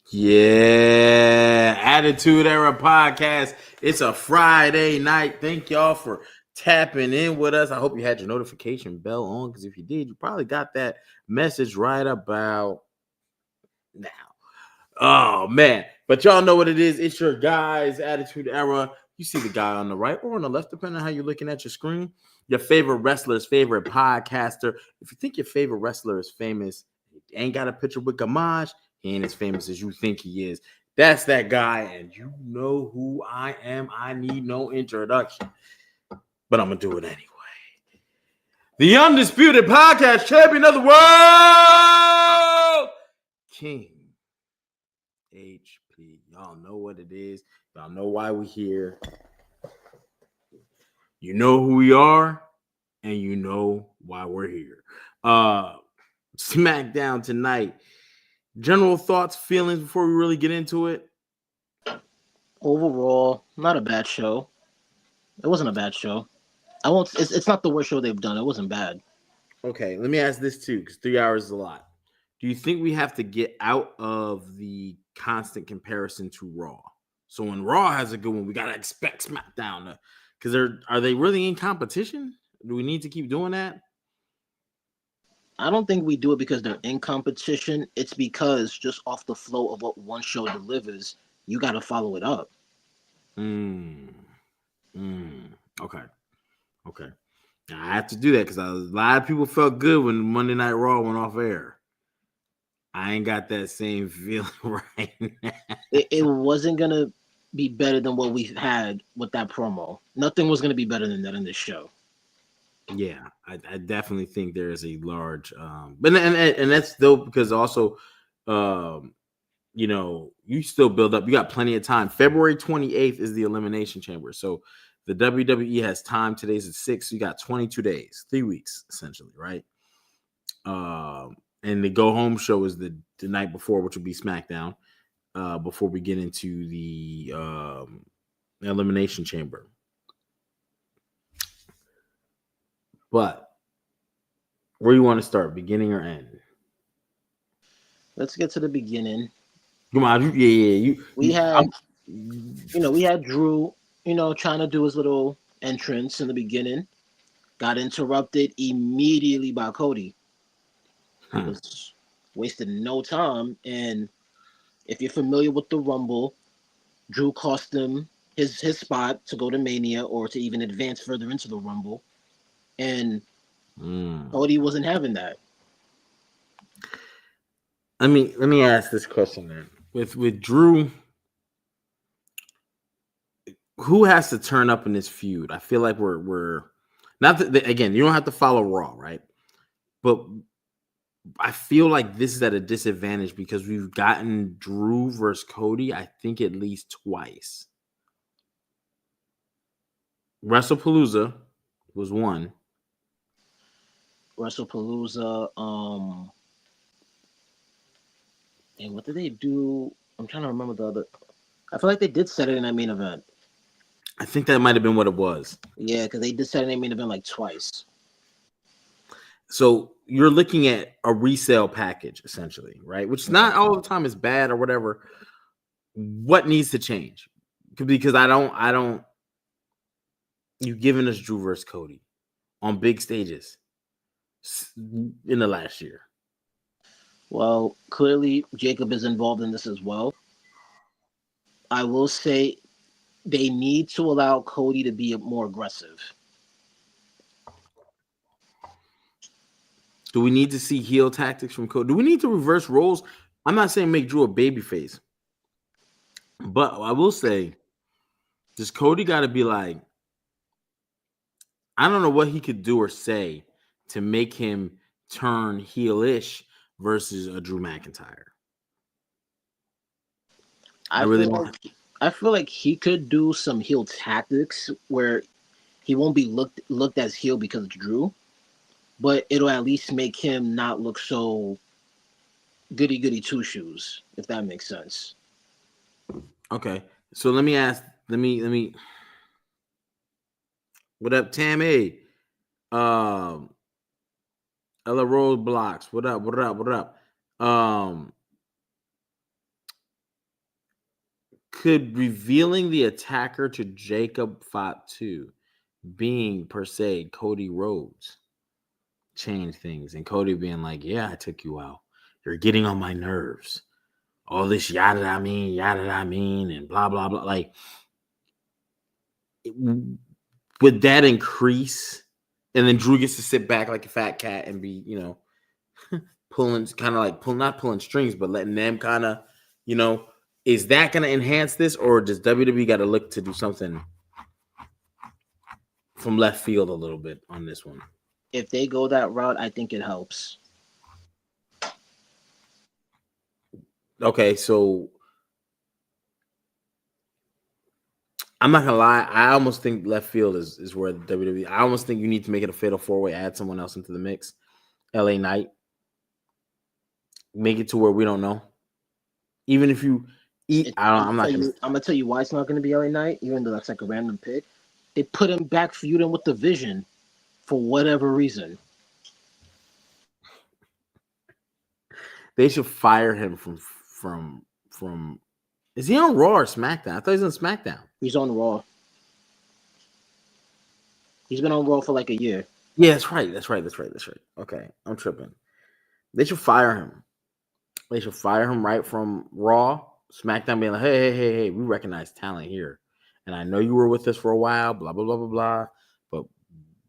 Yeah, Attitude Era Podcast. It's a Friday night. Thank y'all for tapping in with us. I hope you had your notification bell on, because if you did, you probably got that message right about now. Oh man, but y'all know what it is. It's your guys' Attitude Era. You see the guy on the right or on the left, depending on how you're looking at your screen. Your favorite wrestler's favorite podcaster. If you think your favorite wrestler is famous, ain't got a picture with Gamage, he ain't as famous as you think he is. That's that guy, and you know who I am. I need no introduction, but I'm gonna do it anyway. The undisputed podcast champion of the world, King HP. Y'all know what it is. Y'all know why we're here. You know who we are, and you know why we're here. SmackDown tonight. General thoughts, feelings before we really get into it. Overall, not a bad show. It wasn't a bad show. I won't. It's not the worst show they've done. It wasn't bad. Okay, let me ask this too, because 3 hours is a lot. Do you think we have to get out of the constant comparison to Raw? So when Raw has a good one, we gotta expect SmackDown because are they really in competition? Do we need to keep doing that? I don't think we do it because they're in competition. It's because just off the flow of what one show delivers, you got to follow it up. Mm. Okay. Okay. I have to do that because a lot of people felt good when Monday Night Raw went off air. I ain't got that same feeling right now. It wasn't gonna be better than what we've had with that promo. Nothing was gonna be better than that in this show. Yeah, I definitely think there is a large, but and that's dope because also, you still build up. You got plenty of time. February 28th is the Elimination Chamber, so the WWE has time. Today's at 6. So you got 22 days, 3 weeks essentially, right? And the go home show is the night before, which will be SmackDown. Before we get into the Elimination Chamber. But where you want to start, beginning or end? Let's get to the beginning. Come on, We had Drew, trying to do his little entrance in the beginning. Got interrupted immediately by Cody. He was wasting no time. And if you're familiar with the Rumble, Drew cost him his spot to go to Mania or to even advance further into the Rumble. And Cody wasn't having that. Let me ask this question then. With Drew, who has to turn up in this feud? I feel like we're not that, again, you don't have to follow Raw, right? But I feel like this is at a disadvantage because we've gotten Drew versus Cody, I think at least twice. WrestlePalooza was one. WrestlePalooza, and what did they do? I'm trying to remember the other. I feel like they did Saturday Night Main Event. I think that might have been what it was. Yeah, because they did Saturday Night Main Event like twice. So you're looking at a resale package essentially, right? Which not all the time is bad or whatever. What needs to change? Because I don't. You've given us Drew versus Cody on big stages in the last year. Well, clearly Jacob is involved in this as well. I will say they need to allow Cody to be more aggressive. Do we need to see heel tactics from Cody? Do we need to reverse roles? I'm not saying make Drew a babyface, but I will say, does Cody got to be like, I don't know what he could do or say to make him turn heelish versus a Drew McIntyre. I feel like he could do some heel tactics where he won't be looked as heel because it's Drew, but it'll at least make him not look so goody two shoes, if that makes sense. Okay, so let me ask. Let me. What up, Tammy? Ella Roadblocks. What up? Could revealing the attacker to Jacob Fatu being per se Cody Rhodes change things? And Cody being like, yeah, I took you out. You're getting on my nerves. All this yada I mean, and blah, blah, blah. Like, would that increase? And then Drew gets to sit back like a fat cat and be, pulling, kind of like not pulling strings, but letting them kind of, is that going to enhance this, or does WWE got to look to do something from left field a little bit on this one? If they go that route, I think it helps. Okay, so I'm not gonna lie. I almost think left field is where the WWE. I almost think you need to make it a fatal 4-way, add someone else into the mix. LA Knight, make it to where we don't know. Even if you eat, I'm gonna tell you why it's not gonna be LA Knight, even though that's like a random pick. They put him back feuding with the Vision for whatever reason. They should fire him from. Is he on Raw or SmackDown? I thought he was on SmackDown. He's on Raw. He's been on Raw for like a year. Yeah, that's right. Okay, I'm tripping. They should fire him. They should fire him right from Raw. SmackDown being like, hey, we recognize talent here. And I know you were with us for a while, blah, blah, blah, blah, blah. But,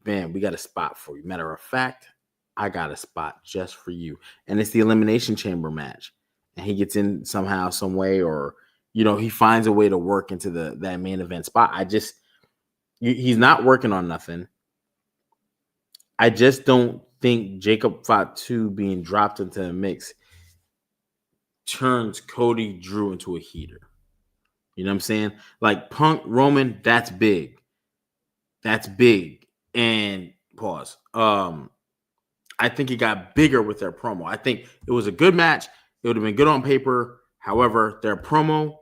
man, we got a spot for you. Matter of fact, I got a spot just for you. And it's the Elimination Chamber match. And he gets in somehow, some way, or, he finds a way to work into that main event spot. He's not working on nothing. I just don't think Jacob Fatu being dropped into the mix turns Cody Drew into a heater. You know what I'm saying? Like Punk Roman, that's big. That's big. And pause. I think it got bigger with their promo. I think it was a good match. It would have been good on paper. However, their promo,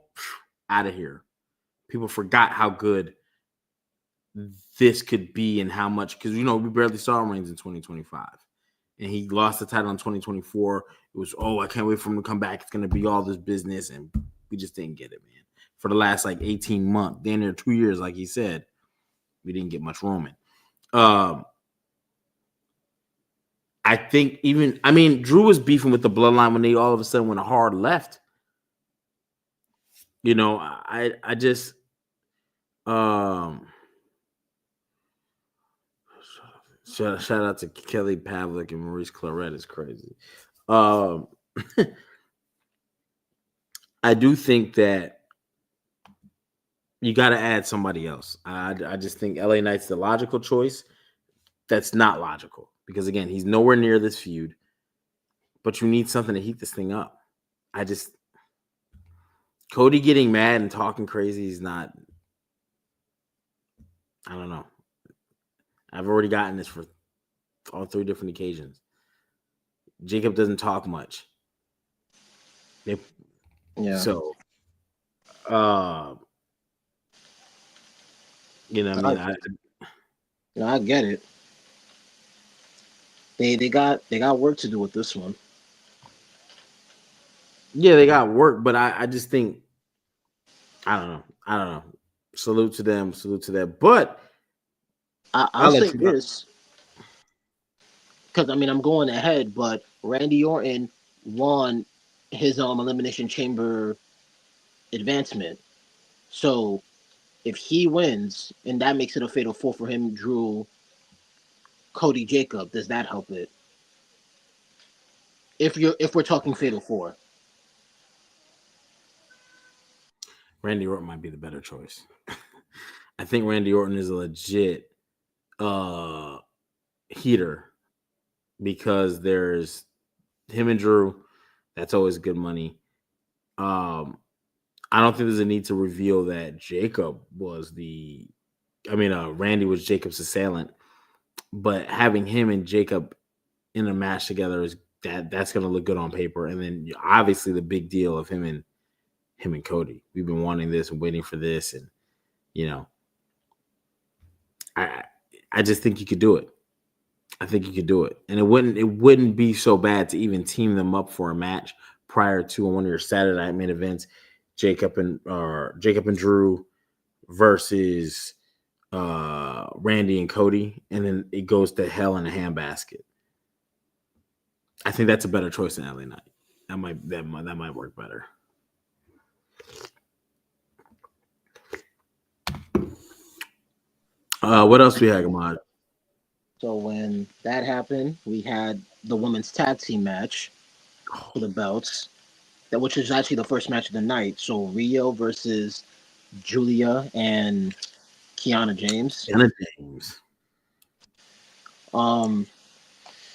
out of here. People forgot how good this could be and how much, because, we barely saw Reigns in 2025. And he lost the title in 2024. It was, I can't wait for him to come back. It's going to be all this business. And we just didn't get it, man. For the last, 18 months, damn near 2 years, like he said, we didn't get much Roman. I think Drew was beefing with the Bloodline when they all of a sudden went a hard left. I just shout out to Kelly Pavlik and Maurice Claret is crazy. I do think that you got to add somebody else. I just think LA Knight's the logical choice. That's not logical because, again, he's nowhere near this feud. But you need something to heat this thing up. Cody getting mad and talking crazy is not. I don't know. I've already gotten this for all 3 different occasions. Jacob doesn't talk much. Yeah. So, I get it. They got work to do with this one. Yeah, they got work, but I just think I don't know. Salute to them. But I'll say this, because I'm going ahead, but Randy Orton won his Elimination Chamber advancement. So if he wins and that makes it a fatal 4 for him, Drew, Cody, Jacob, does that help it? If we're talking fatal 4. Randy Orton might be the better choice. I think Randy Orton is a legit heater because there's him and Drew. That's always good money. I don't think there's a need to reveal that Jacob was Randy was Jacob's assailant, but having him and Jacob in a match together that's going to look good on paper. And then obviously the big deal of him and Cody. We've been wanting this and waiting for this, and I just think you could do it. I think you could do it, and it wouldn't be so bad to even team them up for a match prior to one of your Saturday night main events. Jacob and Drew versus Randy and Cody, and then it goes to Hell in a Handbasket. I think that's a better choice than LA Knight. That might work better. What else we had, Gamad? So when that happened, we had the women's tag team match for the belts, which is actually the first match of the night. So Rio versus Julia and Kiana James.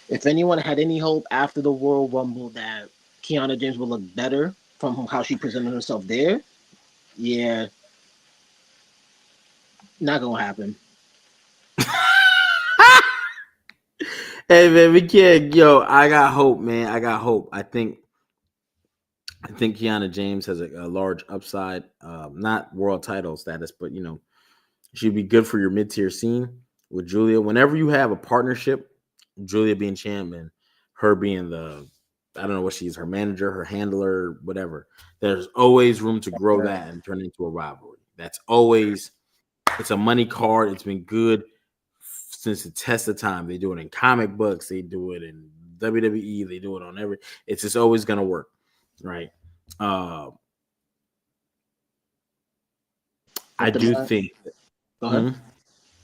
If anyone had any hope after the Royal Rumble that Kiana James would look better from how she presented herself there, yeah, not gonna happen. Hey man, we can't. Yo, I got hope, man. I got hope. I think Kiana James has a large upside. Not world title status, but she'd be good for your mid tier scene with Julia. Whenever you have a partnership, Julia being champion, her being I don't know what she's, her manager, her handler, whatever. There's always room to grow that and turn it into a rivalry. That's always, it's a money card. It's been good since the test of time. They do it in comic books. They do it in WWE. They do it on it's just always going to work. Right. I do think. Go ahead.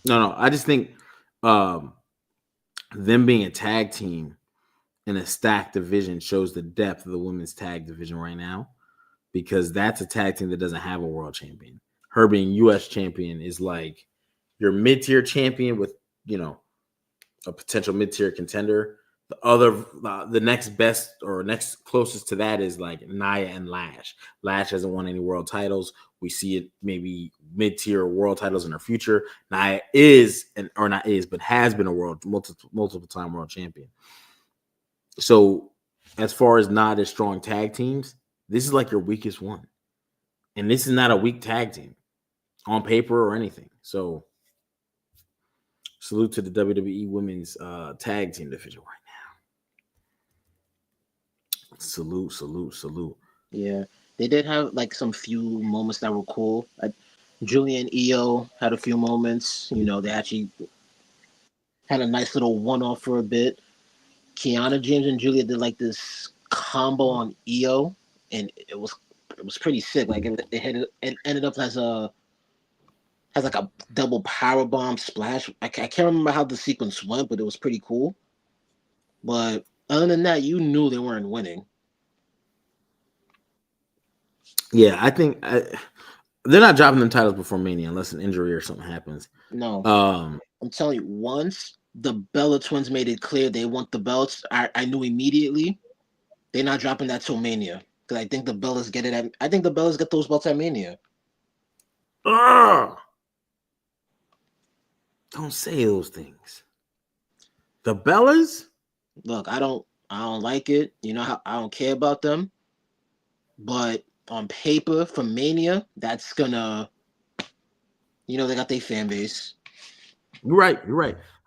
No. I just think them being a tag team in a stacked division shows the depth of the women's tag division right now, because that's a tag team that doesn't have a world champion. Her being U.S. champion is like your mid-tier champion with, a potential mid-tier contender. The next best or next closest to that is like Nia and Lash. Lash hasn't won any world titles. We see it maybe mid-tier world titles in her future. Nia but has been a multiple time world champion. So as far as not as strong tag teams, this is like your weakest one. And this is not a weak tag team on paper or anything. So salute to the WWE women's tag team division right now. Salute. Yeah, they did have like some few moments that were cool. Julia and Io had a few moments. They actually had a nice little one-off for a bit. Kiana James and Julia did like this combo on Io, and it was pretty sick. Like it ended up as like a double power bomb splash. I can't remember how the sequence went, but it was pretty cool. But other than that, you knew they weren't winning. Yeah, I think they're not dropping them titles before Mania unless an injury or something happens. No, I'm telling you, once the Bella Twins made it clear they want the belts, I knew immediately they're not dropping that till Mania, because I think the Bellas get those belts at Mania. Don't say those things. The Bellas? Look, I don't like it. I don't care about them. But on paper for Mania, that's gonna, they got their fan base. You're right.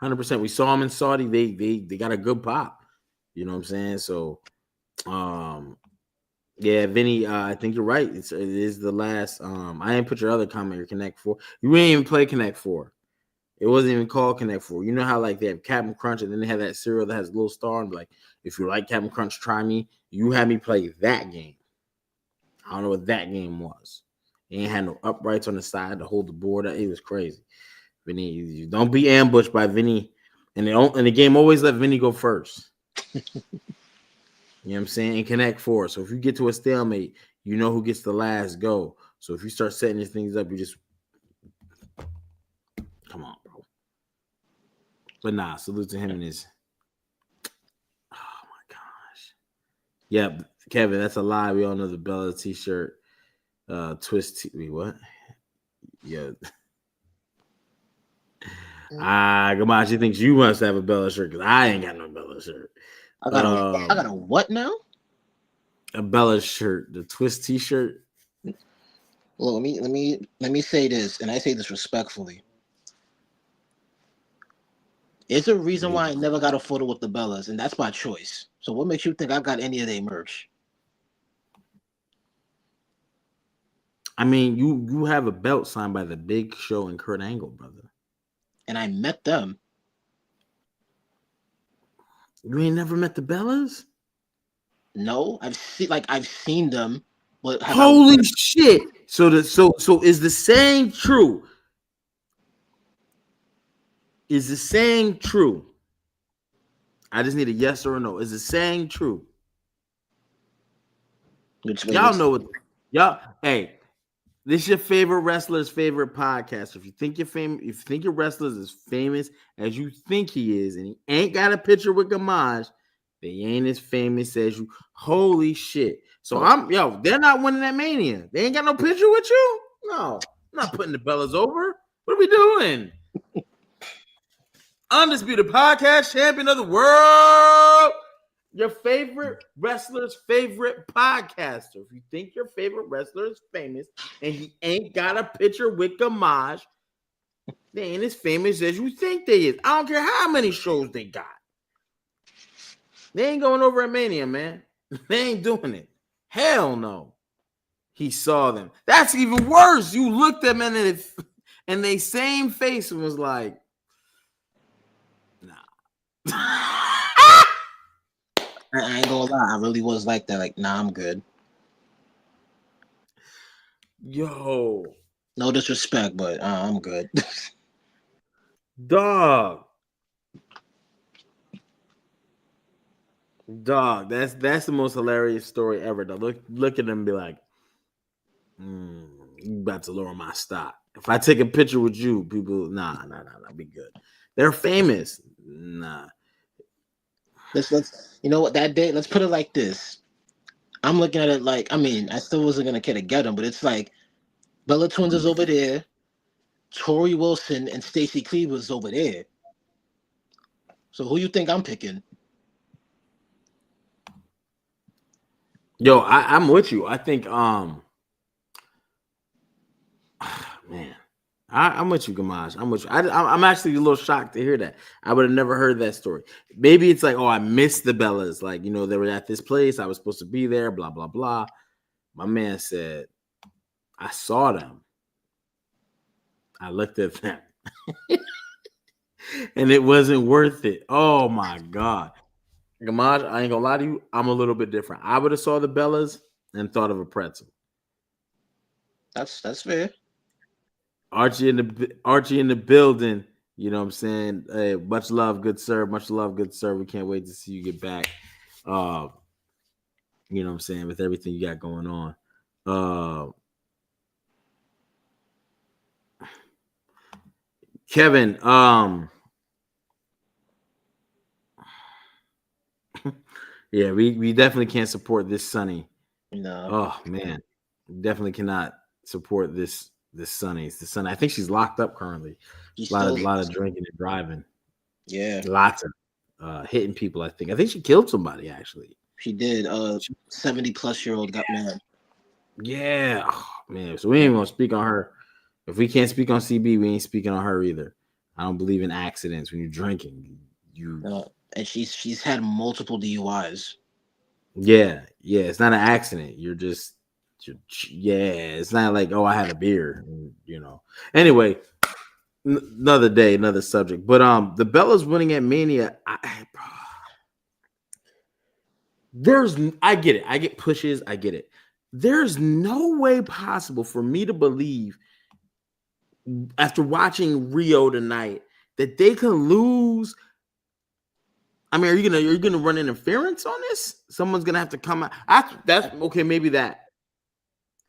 100%. We saw them in Saudi. They got a good pop. You know what I'm saying? So, yeah, Vinny, I think you're right. It is the last. I didn't put your other comment, your Connect 4. You didn't even play Connect 4. It wasn't even called Connect 4. You know how like they have Captain Crunch and then they have that cereal that has a little star and like, if you like Captain Crunch, try me. You had me play that game. I don't know what that game was. It ain't had no uprights on the side to hold the board. It was crazy. Vinny, you don't be ambushed by Vinny. And the game always let Vinny go first. You know what I'm saying? And Connect 4. So if you get to a stalemate, you know who gets the last go. So if you start setting these things up, you just come on, bro. But nah, salute to him and his. Oh my gosh. Yeah, Kevin, that's a lie. We all know the Bella t-shirt. Twist. What? Yeah. Gamache, she thinks you must have a Bella shirt because I ain't got no Bella shirt. I got a what now? A Bella shirt, the Twist t-shirt. Well, let me say this, and I say this respectfully. It's a reason why I never got a photo with the Bellas, and that's by choice. So what makes you think I got any of their merch? I mean, you have a belt signed by the Big Show and Kurt Angle, brother. And I met them. You ain't never met the Bellas? No, I've seen them, but Holy shit! So is the saying true? Is the saying true? I just need a yes or a no. Is the saying true? Y'all know what y'all. Hey, this is your favorite wrestler's favorite podcast. If you think your wrestler's as famous as you think he is, and he ain't got a picture with Gamage, they ain't as famous as you. Holy shit! So they're not winning that Mania. They ain't got no picture with you. No, I'm not putting the Bellas over. What are we doing? Undisputed podcast champion of the world. Your favorite wrestler's favorite podcaster. If you think your favorite wrestler is famous and he ain't got a picture with Gamage, they ain't as famous as you think they is. I don't care how many shows they got. They ain't going over at Mania, man. They ain't doing it. Hell no. He saw them. That's even worse. You looked at them and they same face and was like, nah. I ain't gonna lie, I really was like that. Like, nah, I'm good. Yo. No disrespect, but I'm good. Dog, that's the most hilarious story ever. Though. Look at them and be like, you about to lower my stock. If I take a picture with you, people, nah, be good. They're famous. Nah. Let's you know what that day. Let's put it like this. I'm looking at it like, I mean, I still wasn't gonna care to get them, but it's like Bella Twins is over there, Tori Wilson and Stacy Cleaver is over there. So who you think I'm picking? Yo, I'm with you. I think man. I'm with you, Gamage. I'm with you. I'm actually a little shocked to hear that. I would have never heard that story. Maybe it's like, oh, I missed the Bellas. Like, they were at this place. I was supposed to be there, blah, blah, blah. My man said, I saw them. I looked at them. And it wasn't worth it. Oh, my God. Gamage, I ain't going to lie to you. I'm a little bit different. I would have saw the Bellas and thought of a pretzel. That's fair. Archie in the building. You know what I'm saying? Hey, much love, good sir. Much love, good sir. We can't wait to see you get back. You know what I'm saying? With everything you got going on. Kevin, yeah, we definitely can't support this Sonny. No. Oh man. Definitely cannot support this Sonny. It's the Sonny. I think she's locked up currently. A lot of drinking and driving. Yeah. Lots of hitting people, I think. I think she killed somebody, actually. She did. 70-plus-year-old got mad. Yeah. Oh, man. So we ain't going to speak on her. If we can't speak on CB, we ain't speaking on her either. I don't believe in accidents when you're drinking. And she's had multiple DUIs. Yeah. It's not an accident. It's not like, oh, I had a beer, Anyway, another day, another subject. But the Bellas winning at Mania, I get it. I get pushes. I get it. There's no way possible for me to believe after watching Rio tonight that they can lose. I mean, are you gonna run interference on this? Someone's gonna have to come out. That's okay. Maybe that.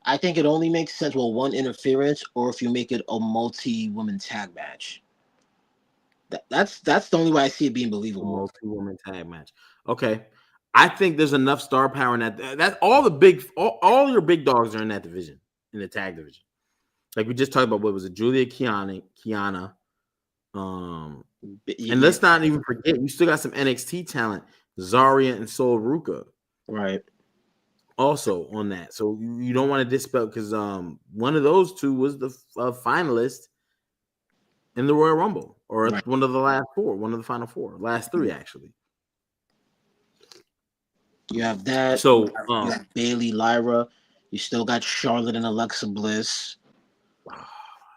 I think it only makes sense. Well, one interference, or if you make it a multi-woman tag match. That's the only way I see it being believable. Multi-woman tag match. Okay. I think there's enough star power in that. That's all all your big dogs are in that division, in the tag division. Like we just talked about, what was it? Julia Kiana. And let's not even forget, you still got some NXT talent, Zarya and Sol Ruka. Right. Also on that. So you don't want to dispel, because one of those two was the finalist in the Royal Rumble, or one of the last four, one of the final four, last three actually. You have that. So you have Bailey, Lyra. You still got Charlotte and Alexa Bliss.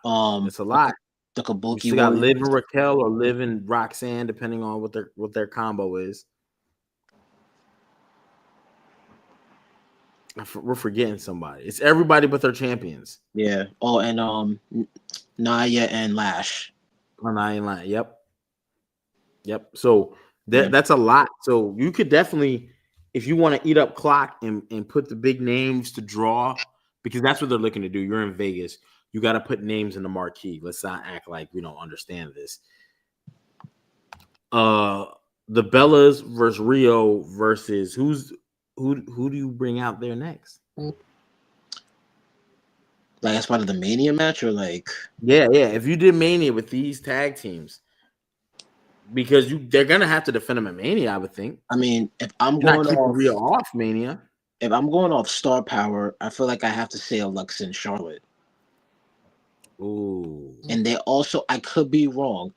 It's a lot. The You Kabuki still got Warriors. Liv and Raquel or Liv and Roxanne, depending on what their combo is. We're forgetting somebody. It's everybody but their champions. Yeah. Oh, and Naya and Lash. Yep. So that's a lot. So you could definitely, if you want to eat up clock and put the big names to draw, because that's what they're looking to do. You're in Vegas. You got to put names in the marquee. Let's not act like we don't understand this. The Bellas versus Rio versus who do you bring out there next? Like as part of the Mania match, or like yeah. If you did Mania with these tag teams, because they're gonna have to defend them at Mania, I would think. I mean, if I'm You're going not keeping off Rio off Mania, if I'm going off star power, I feel like I have to say Alexa and Charlotte. Ooh. And they also, I could be wrong,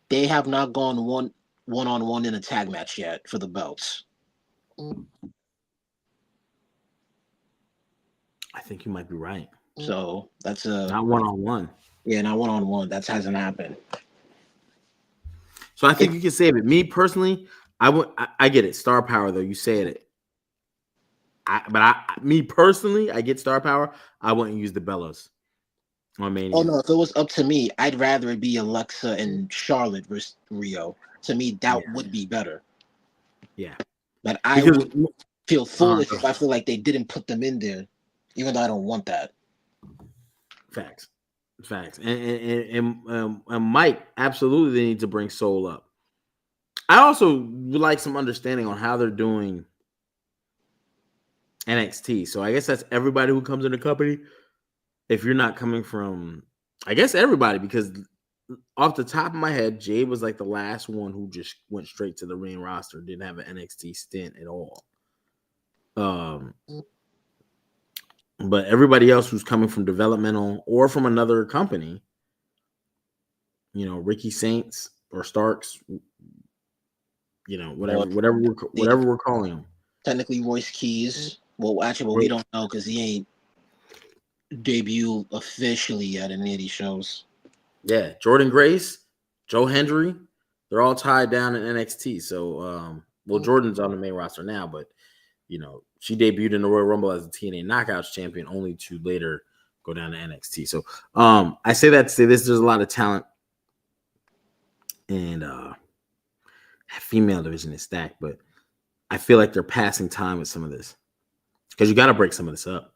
they have not gone one-on-one in a tag match yet for the belts. I think you might be right. So that's not one-on-one. Yeah, not one-on-one. That hasn't happened. So I think you can save it. Me personally, I get it. Star power, though. You said it. Me personally, I get star power. I wouldn't use the Bellas on Mania. Oh no, if it was up to me, I'd rather it be Alexa and Charlotte versus Rio. To me, that would be better. Yeah. But I would feel foolish if I feel like they didn't put them in there, even though I don't want that. Facts. And Mike, absolutely they need to bring Soul up. I also would like some understanding on how they're doing NXT. So I guess that's everybody who comes in the company. If you're not coming from, I guess everybody, because off the top of my head, Jade was like the last one who just went straight to the main roster, didn't have an NXT stint at all. But everybody else who's coming from developmental or from another company, Ricky Saints or Starks, whatever we're calling them. Technically, Royce Keys. Well, actually, we don't know because he ain't debuted officially at any of these shows. Yeah, Jordan Grace, Joe Hendry, they're all tied down in NXT. So, Jordan's on the main roster now, but she debuted in the Royal Rumble as a TNA Knockouts champion, only to later go down to NXT. So, I say that to say this: there's a lot of talent, and female division is stacked, but I feel like they're passing time with some of this because you got to break some of this up.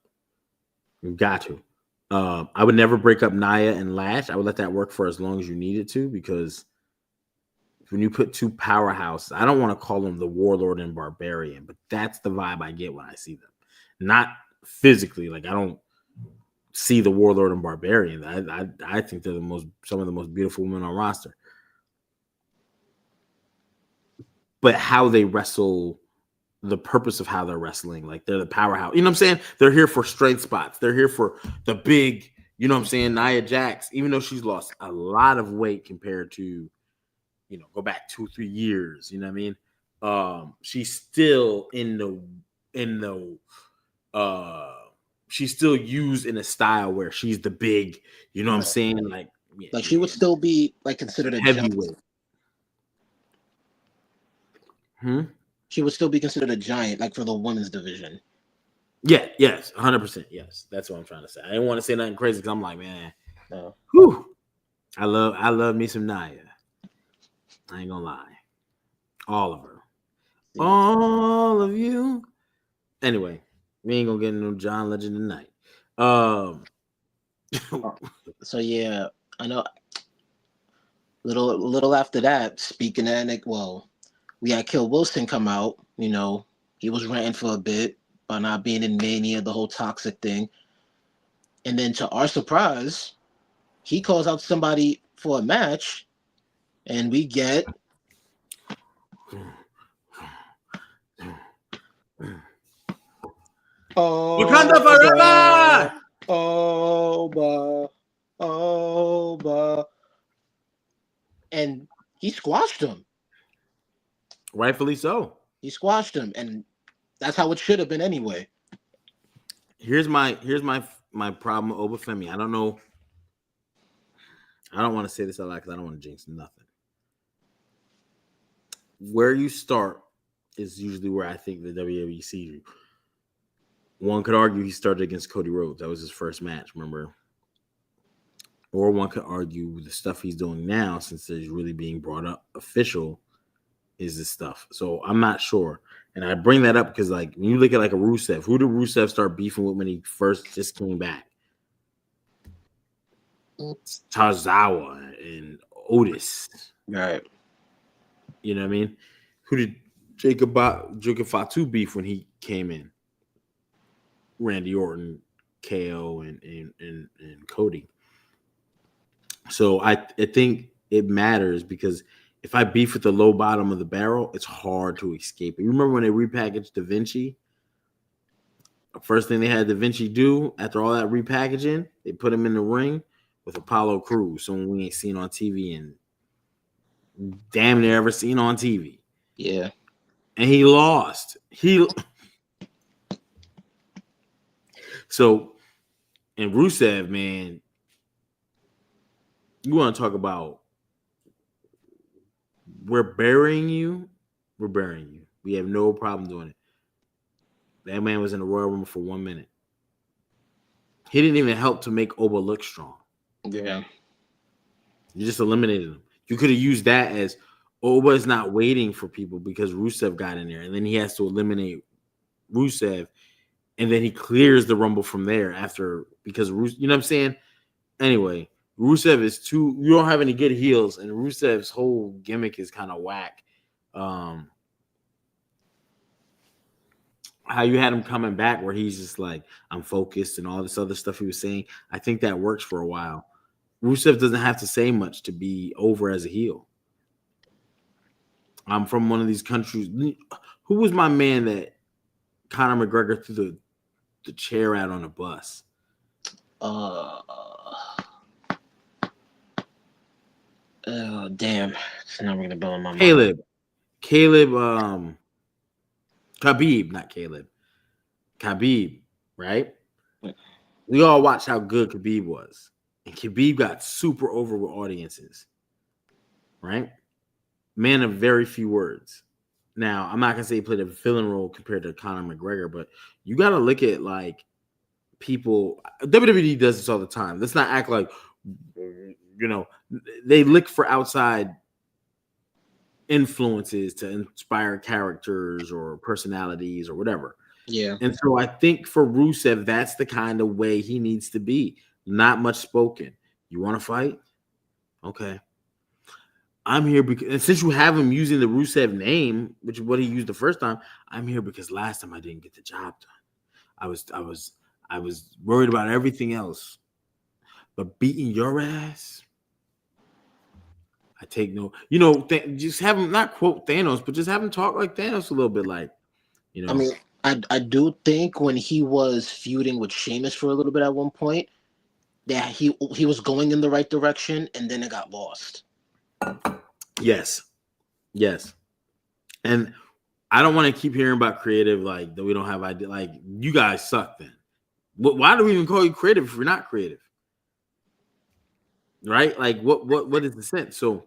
You've got to. I would never break up Nia and Lash. I would let that work for as long as you need it to, because when you put two powerhouses, I don't want to call them the Warlord and Barbarian, but that's the vibe I get when I see them. Not physically, like I don't see the Warlord and Barbarian. I think they're some of the most beautiful women on roster. But how they wrestle, the purpose of how they're wrestling, like they're the powerhouse. You know what I'm saying? They're here for strength spots. They're here for the big, you know what I'm saying, Nia Jax, even though she's lost a lot of weight compared to, go back 2-3 years, you know what I mean? She's still she's still used in a style where she's the big, you know what I'm saying? Like she would still be like considered a heavyweight. She would still be considered a giant, like for the women's division. Yeah, yes, 100%. Yes, that's what I'm trying to say. I didn't want to say nothing crazy because I'm like, man, no. Whew, I love me some Nia. I ain't gonna lie, all of her, all of you. Anyway, we ain't gonna get into John Legend tonight. So yeah, I know. Little after that, speaking of we had Kill Wilson come out. He was ranting for a bit about not being in Mania, the whole toxic thing. And then to our surprise, he calls out somebody for a match, and we get Wakanda forever! Oba. And he squashed him. Rightfully so. He squashed him, and that's how it should have been anyway. Here's my problem with Obafemi. I don't know. I don't want to say this a lot because I don't want to jinx nothing. Where you start is usually where I think the WWE sees you. One could argue he started against Cody Rhodes. That was his first match, remember? Or one could argue the stuff he's doing now, since it's really being brought up official, is this stuff. So I'm not sure. And I bring that up because, like, when you look at like a Rusev, who did Rusev start beefing with when he first just came back? Tazawa and Otis. Right. You know what I mean? Who did Jacob Fatu beef when he came in? Randy Orton, KO, and Cody. So I think it matters because if I beef with the low bottom of the barrel, it's hard to escape. You remember when they repackaged Da Vinci? The first thing they had Da Vinci do after all that repackaging, they put him in the ring with Apollo Crews, someone we ain't seen on TV and damn near ever seen on TV. Yeah. And he lost. So, and Rusev, man, you want to talk about we're burying you? We're burying you. We have no problem doing it. That man was in the Royal Rumble for 1 minute. He didn't even help to make Oba look strong. Yeah. You just eliminated him. You could have used that as Oba is not waiting for people because Rusev got in there, and then he has to eliminate Rusev, and then he clears the Rumble from there after because Rusev, you know what I'm saying? Anyway, Rusev is too. You don't have any good heels, and Rusev's whole gimmick is kind of whack. How you had him coming back where he's just like, I'm focused and all this other stuff he was saying. I think that works for a while. Rusev doesn't have to say much to be over as a heel. I'm from one of these countries. Who was my man that Conor McGregor threw the chair out on a bus? Damn. It's not ringing a bell in my mind. Khabib, not Caleb. Khabib, right? We all watched how good Khabib was. And Khabib got super over with audiences, right? Man of very few words. Now, I'm not going to say he played a villain role compared to Conor McGregor, but you got to look at, like, people. WWE does this all the time. Let's not act like, you know, they look for outside influences to inspire characters or personalities or whatever. Yeah. And so I think for Rusev, that's the kind of way he needs to be. Not much spoken. You want to fight? Okay. I'm here because, and since you have him using the Rusev name, which is what he used the first time, I'm here because last time I didn't get the job done. I was worried about everything else, but beating your ass, I take no. You know, just have him not quote Thanos, but just have him talk like Thanos a little bit, like, you know. I mean, I do think when he was feuding with Sheamus for a little bit at one point, that he was going in the right direction, and then it got lost. Yes. And I don't want to keep hearing about creative, like, that we don't have idea. Like, you guys suck then. Why do we even call you creative if you're not creative? Right? Like, what is the sense? So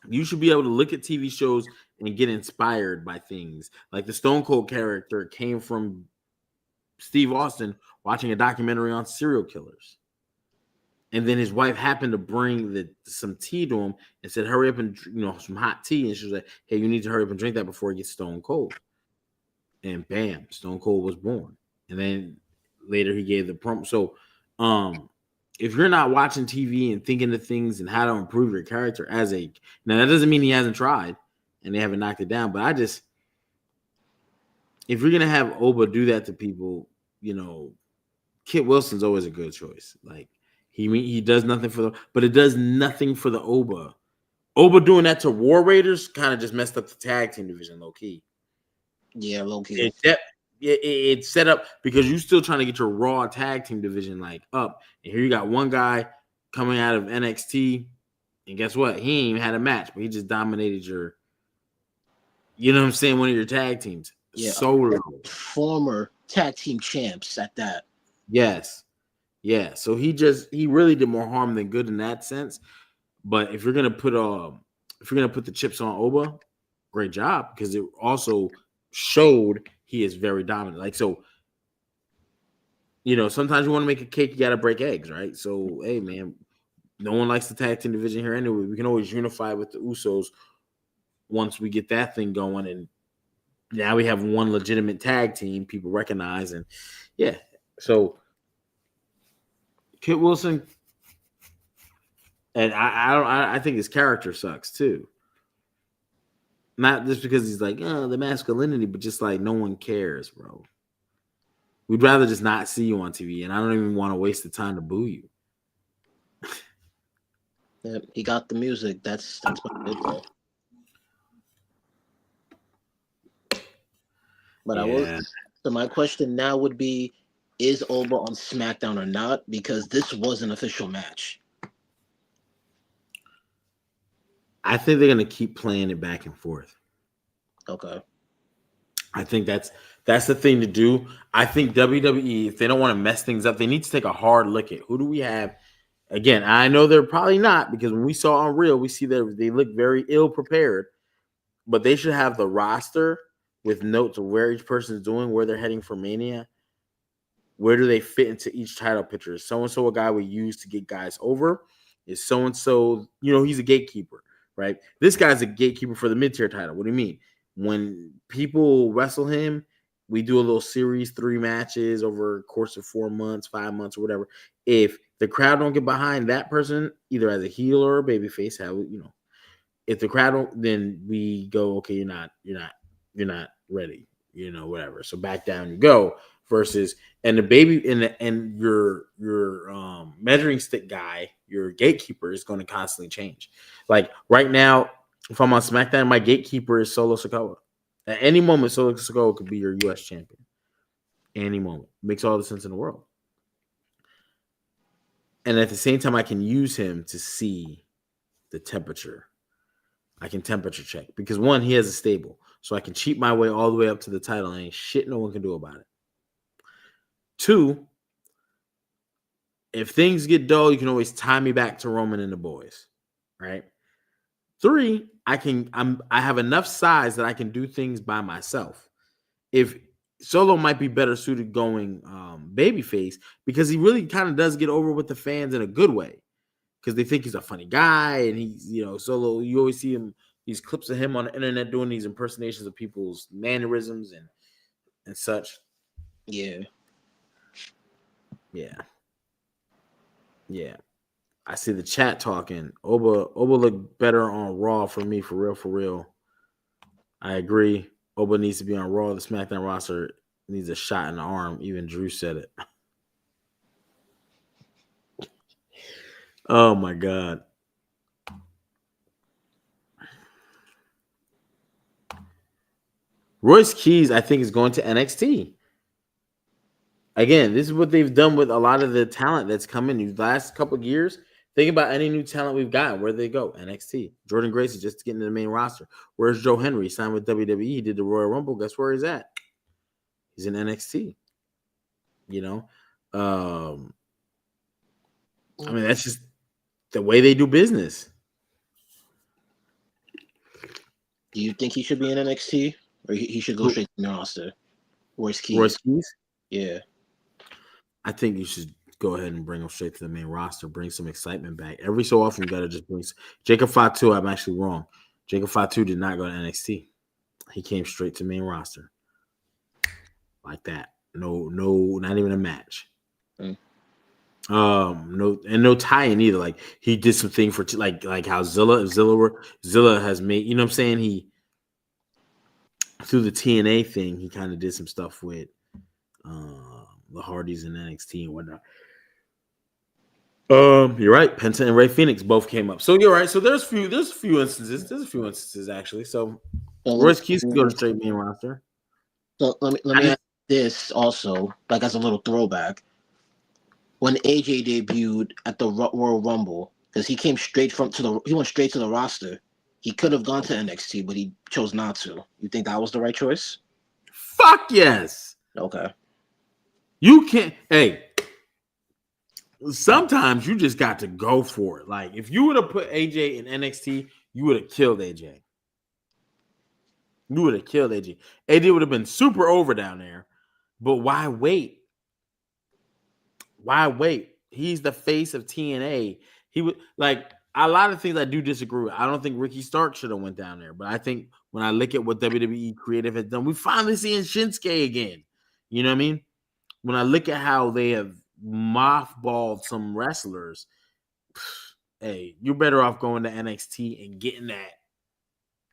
you should be able to look at TV shows and get inspired by things. Like the Stone Cold character came from Steve Austin watching a documentary on serial killers. And then his wife happened to bring some tea to him and said, hurry up and, some hot tea. And she was like, hey, you need to hurry up and drink that before it gets stone cold. And bam, Stone Cold was born. And then later he gave the promo. So if you're not watching TV and thinking of things and how to improve your character now that doesn't mean he hasn't tried and they haven't knocked it down. But if you're going to have Oba do that to people, Kit Wilson's always a good choice. Like, he does nothing but it does nothing for the Oba. Oba doing that to War Raiders kind of just messed up the tag team division, low key. Yeah, low key. It's set up because you're still trying to get your Raw tag team division up, and here you got one guy coming out of NXT, and guess what? He ain't even had a match, but he just dominated your, one of your tag teams. Yeah, solo. Former tag team champs at that. Yes. Yeah. So he really did more harm than good in that sense. But if you're gonna put the chips on Oba, great job, because it also showed he is very dominant. Like, so, sometimes you want to make a cake, you gotta break eggs, right? So, hey man, no one likes the tag team division here anyway. We can always unify with the Usos once we get that thing going, and now we have one legitimate tag team people recognize, and yeah. So Kit Wilson, and I think his character sucks too. Not just because he's like, oh, the masculinity, but just like no one cares, bro. We'd rather just not see you on TV, and I don't even want to waste the time to boo you. Yeah, he got the music. That's what it is, though. But I will. So my question now would be: is Oba on SmackDown or not? Because this was an official match. I think they're gonna keep playing it back and forth. Okay. I think that's the thing to do. I think WWE, if they don't want to mess things up, they need to take a hard look at who do we have. Again, I know they're probably not, because when we saw on Real, we see that they look very ill prepared. But they should have the roster with notes of where each person is doing, where they're heading for Mania. Where do they fit into each title picture? Is so-and-so a guy we use to get guys over? Is so-and-so, he's a gatekeeper, right? This guy's a gatekeeper for the mid-tier title. What do you mean? When people wrestle him, we do a little series, 3 matches over a course of 4 months, 5 months, or whatever. If the crowd don't get behind that person, either as a heel or a babyface, if the crowd don't, then we go, okay, you're not ready, whatever. So back down you go. Versus, and the baby and your measuring stick guy, your gatekeeper, is going to constantly change. Like right now, if I'm on SmackDown, my gatekeeper is Solo Sikoa. At any moment, Solo Sikoa could be your U.S. champion. Any moment. Makes all the sense in the world. And at the same time, I can use him to see the temperature. I can temperature check. Because one, he has a stable. So I can cheat my way all the way up to the title, and ain't shit no one can do about it. 2, if things get dull, you can always tie me back to Roman and the boys, right? 3, I have enough size that I can do things by myself. If Solo might be better suited going babyface, because he really kind of does get over with the fans in a good way, because they think he's a funny guy, and he's, Solo, you always see him, these clips of him on the internet doing these impersonations of people's mannerisms and such. Yeah. I see the chat talking. Oba looked better on Raw for me, for real. I agree. Oba needs to be on Raw. The SmackDown roster needs a shot in the arm. Even Drew said it. Oh my God. Royce Keys, I think, is going to NXT. Again, this is what they've done with a lot of the talent that's come in these last couple of years. Think about any new talent we've got. Where they go? NXT. Jordan Grace is just getting to the main roster. Where's Joe Henry? Signed with WWE. He did the Royal Rumble. Guess where he's at? He's in NXT. I mean, that's just the way they do business. Do you think he should be in NXT, or he should go straight to the roster? Royce Keys. Royce Keys? Yeah. I think you should go ahead and bring him straight to the main roster. Bring some excitement back. Every so often, you got to just bring Jacob Fatu. I'm actually wrong. Jacob Fatu did not go to NXT. He came straight to main roster. Like that. No, not even a match. No tie-in either. Like he did something for like how Zilla has made. You know what I'm saying? He through the TNA thing, he kind of did some stuff with the Hardys in NXT and whatnot. You're right. Penta and Ray Phoenix both came up. So you're right. So there's a few instances. There's a few instances actually. So Royce Keys can go to straight main roster. So let me ask this also, like as a little throwback. When AJ debuted at the Royal Rumble, because he went straight to the roster. He could have gone to NXT, but he chose not to. You think that was the right choice? Fuck yes. Okay. You can't. Hey, sometimes you just got to go for it. Like if you would have put AJ in NXT, you would have killed AJ. You would have killed AJ. AJ would have been super over down there. But why wait? Why wait? He's the face of TNA. He would like a lot of things I do disagree with. I don't think Ricky Stark should have went down there, but I think when I look at what WWE Creative has done, we finally seeing Shinsuke again. You know what I mean? When I look at how they have mothballed some wrestlers, hey, you're better off going to NXT and getting that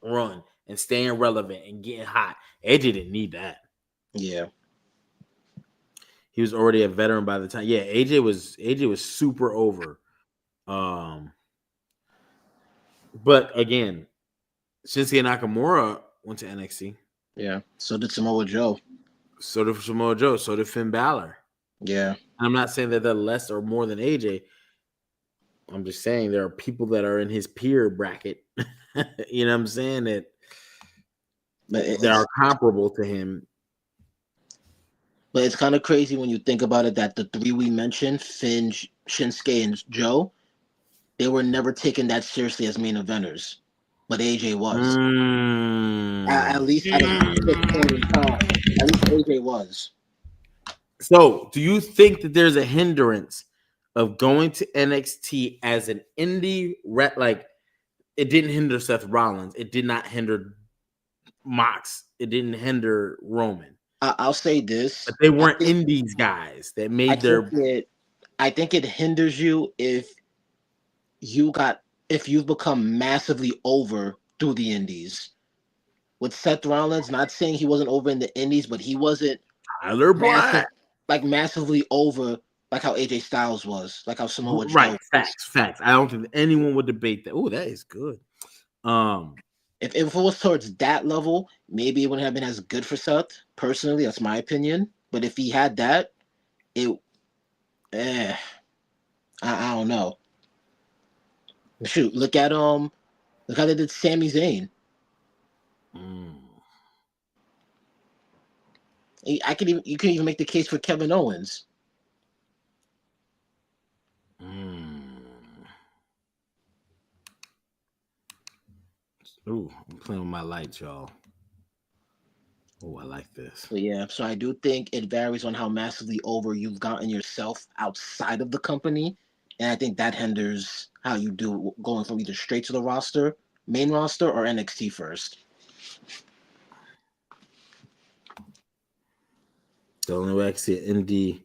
run and staying relevant and getting hot. AJ didn't need that. Yeah. He was already a veteran by the time. Yeah, AJ was super over. But again, Shinsuke Nakamura went to NXT. Yeah. So did Samoa Joe. So did Samoa Joe. So did Finn Balor. Yeah. I'm not saying that they're less or more than AJ. I'm just saying there are people that are in his peer bracket. You know what I'm saying? That are comparable to him. But it's kind of crazy when you think about it that the three we mentioned, Finn, Shinsuke, and Joe, they were never taken that seriously as main eventers. But AJ was. At least at this point in time. At least AJ was. So, do you think that there's a hindrance of going to NXT as an indie rep? Like, it didn't hinder Seth Rollins. It did not hinder Mox. It didn't hinder Roman. I'll say this. But they weren't indies guys that made I think it hinders you if you've become massively over through the indies. With Seth Rollins, not saying he wasn't over in the indies, but he wasn't Tyler Black. Massively over like how AJ Styles was, like how Samoa Joe. Right, facts. I don't think anyone would debate that. Oh, that is good. If it was towards that level, maybe it wouldn't have been as good for Seth. Personally, that's my opinion. But if he had that, I don't know. Shoot, look how they did Sami Zayn. You can even make the case for Kevin Owens. Ooh, I'm playing with my lights, y'all. Oh, I like this. So yeah, so I do think it varies on how massively over you've gotten yourself outside of the company, and I think that hinders how you do going from either straight to the roster, main roster, or NXT first. The only way I can see an indie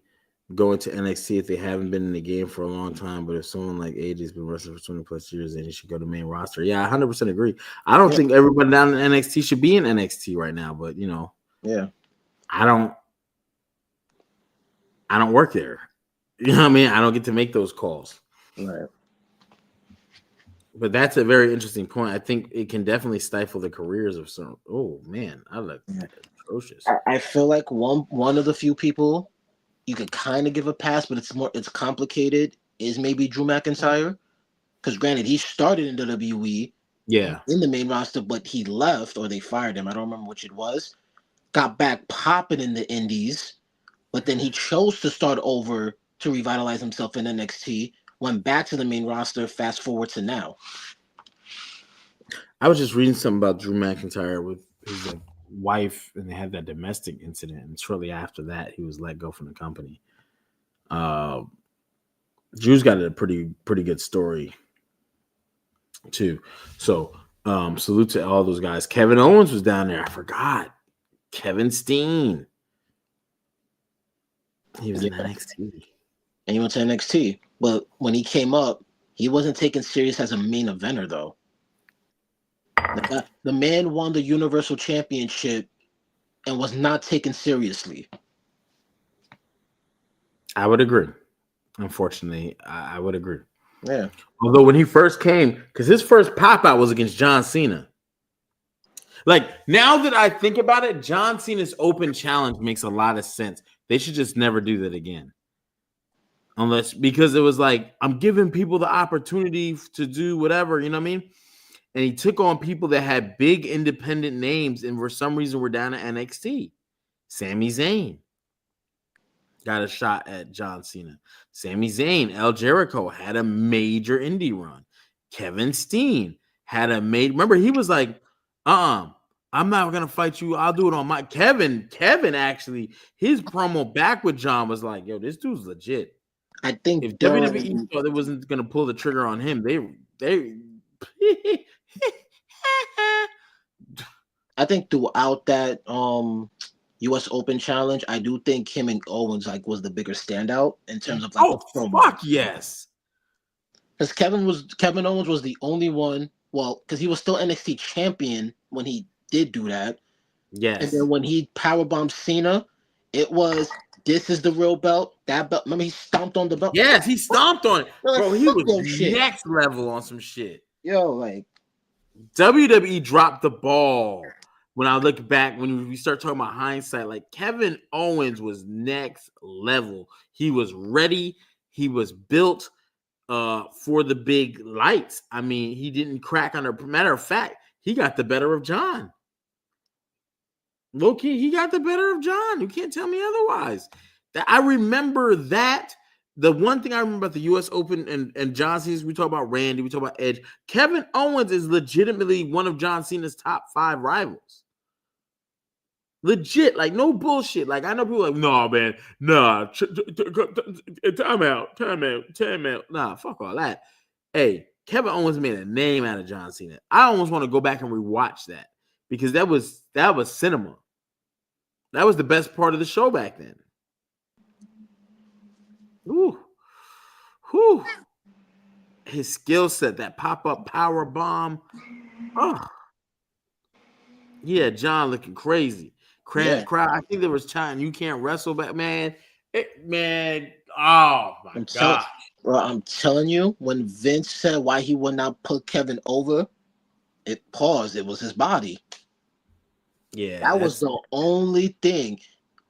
going to NXT if they haven't been in the game for a long time, but if someone like AJ's been wrestling for 20 plus years, then he should go to main roster. Yeah, I 100% agree. I don't think everybody down in NXT should be in NXT right now, but yeah, I don't work there. You know what I mean? I don't get to make those calls. Right. But that's a very interesting point. I think it can definitely stifle the careers of some. Oh man, I like that. Atrocious. I feel like one of the few people you could kind of give a pass, but it's complicated, is maybe Drew McIntyre. Because granted, he started in WWE, in the main roster, but he left or they fired him. I don't remember which it was. Got back popping in the indies, but then he chose to start over to revitalize himself in NXT, went back to the main roster, fast forward to now. I was just reading something about Drew McIntyre with his wife, and they had that domestic incident, and shortly after that, he was let go from the company. Drew's got a pretty good story too. So salute to all those guys. Kevin Owens was down there. I forgot. Kevin Steen. He was in NXT. And he went to NXT. But when he came up, he wasn't taken serious as a main eventer, though. The man won the Universal Championship and was not taken seriously. I would agree. Unfortunately, I would agree. Yeah. Although when he first came, because his first pop-out was against John Cena. Like, now that I think about it, John Cena's open challenge makes a lot of sense. They should just never do that again. Because it was like, I'm giving people the opportunity to do whatever, you know what I mean? And he took on people that had big independent names and for some reason were down at NXT. Sami Zayn. got a shot at John Cena. Sami Zayn, El Jericho had a major indie run. Kevin Steen had a remember, he was like, I'm not gonna fight you. I'll do it on my Kevin. Kevin actually, his promo back with John was like, yo, this dude's legit. I think If WWE thought it wasn't gonna pull the trigger on him, they I think throughout that US Open challenge, I do think him and Owens like was the bigger standout in terms of like fuck yes. Because Kevin Owens was the only one, well, because he was still NXT champion when he did do that. Yes. And then when he powerbombed Cena, it was, this is the real belt. That belt, remember he stomped on the belt? Yes, he stomped on it. Bro, he was shit. next level on some shit. Yo, like WWE dropped the ball. When I look back, when we start talking about hindsight, like Kevin Owens was next level. He was ready. He was built for the big lights. I mean, he didn't crack under. Matter of fact, he got the better of John. Low-key, he got the better of John. You can't tell me otherwise. I remember that. The one thing I remember about the U.S. Open and John Cena's, we talk about Randy, we talk about Edge. Kevin Owens is legitimately one of John Cena's top 5 rivals. Legit, like no bullshit. Like I know people like, no, man, nah, time out. Nah, fuck all that. Hey, Kevin Owens made a name out of John Cena. I almost want to go back and rewatch that because that was cinema. That was the best part of the show back then. Ooh. Whew. His skill set, that pop-up power bomb. Oh. Yeah, John looking crazy. Crowd. I think there was time you can't wrestle back, man. Oh my god. I'm telling you, when Vince said why he would not put Kevin over, it paused. It was his body. Yeah, that was the only thing.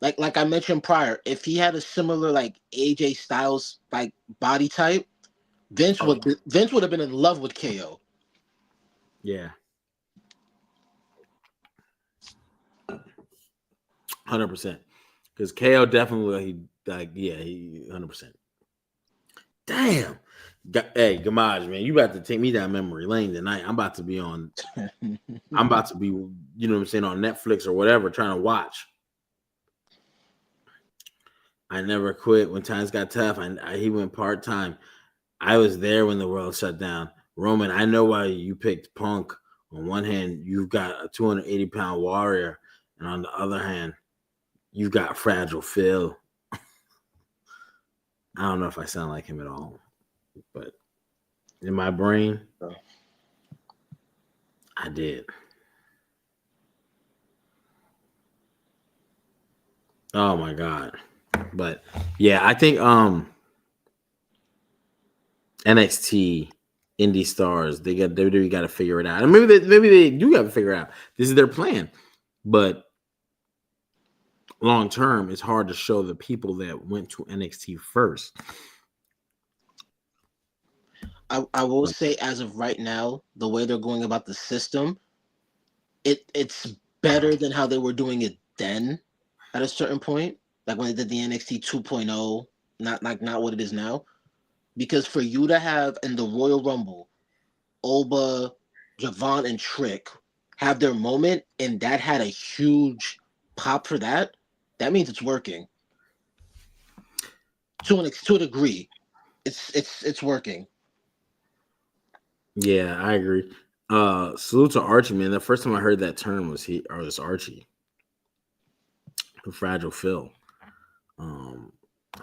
Like I mentioned prior, if he had a similar like AJ Styles like body type, Vince would have been in love with KO. Yeah. 100%. Because KO definitely he 100%. Damn. Hey, Gamaj, man, you about to take me down memory lane tonight. I'm about to be, you know what I'm saying, on Netflix or whatever, trying to watch. I never quit when times got tough. He went part-time. I was there when the world shut down. Roman, I know why you picked Punk. On one hand, you've got a 280-pound warrior, and on the other hand, you've got Fragile Phil. I don't know if I sound like him at all, but in my brain, I did. Oh my god. But yeah, I think NXT indie stars, WWE got to figure it out. And maybe they do got to figure it out. This is their plan. But long term, it's hard to show the people that went to NXT first. I will say, as of right now, the way they're going about the system, it's better than how they were doing it then. At a certain point, like when they did the NXT 2.0, not what it is now. Because for you to have in the Royal Rumble, Oba, Javon, and Trick have their moment, and that had a huge pop for that, that means it's working. To a degree, it's working. Yeah, I agree. Salute to Archie, man. The first time I heard that term was Archie. Fragile Phil. I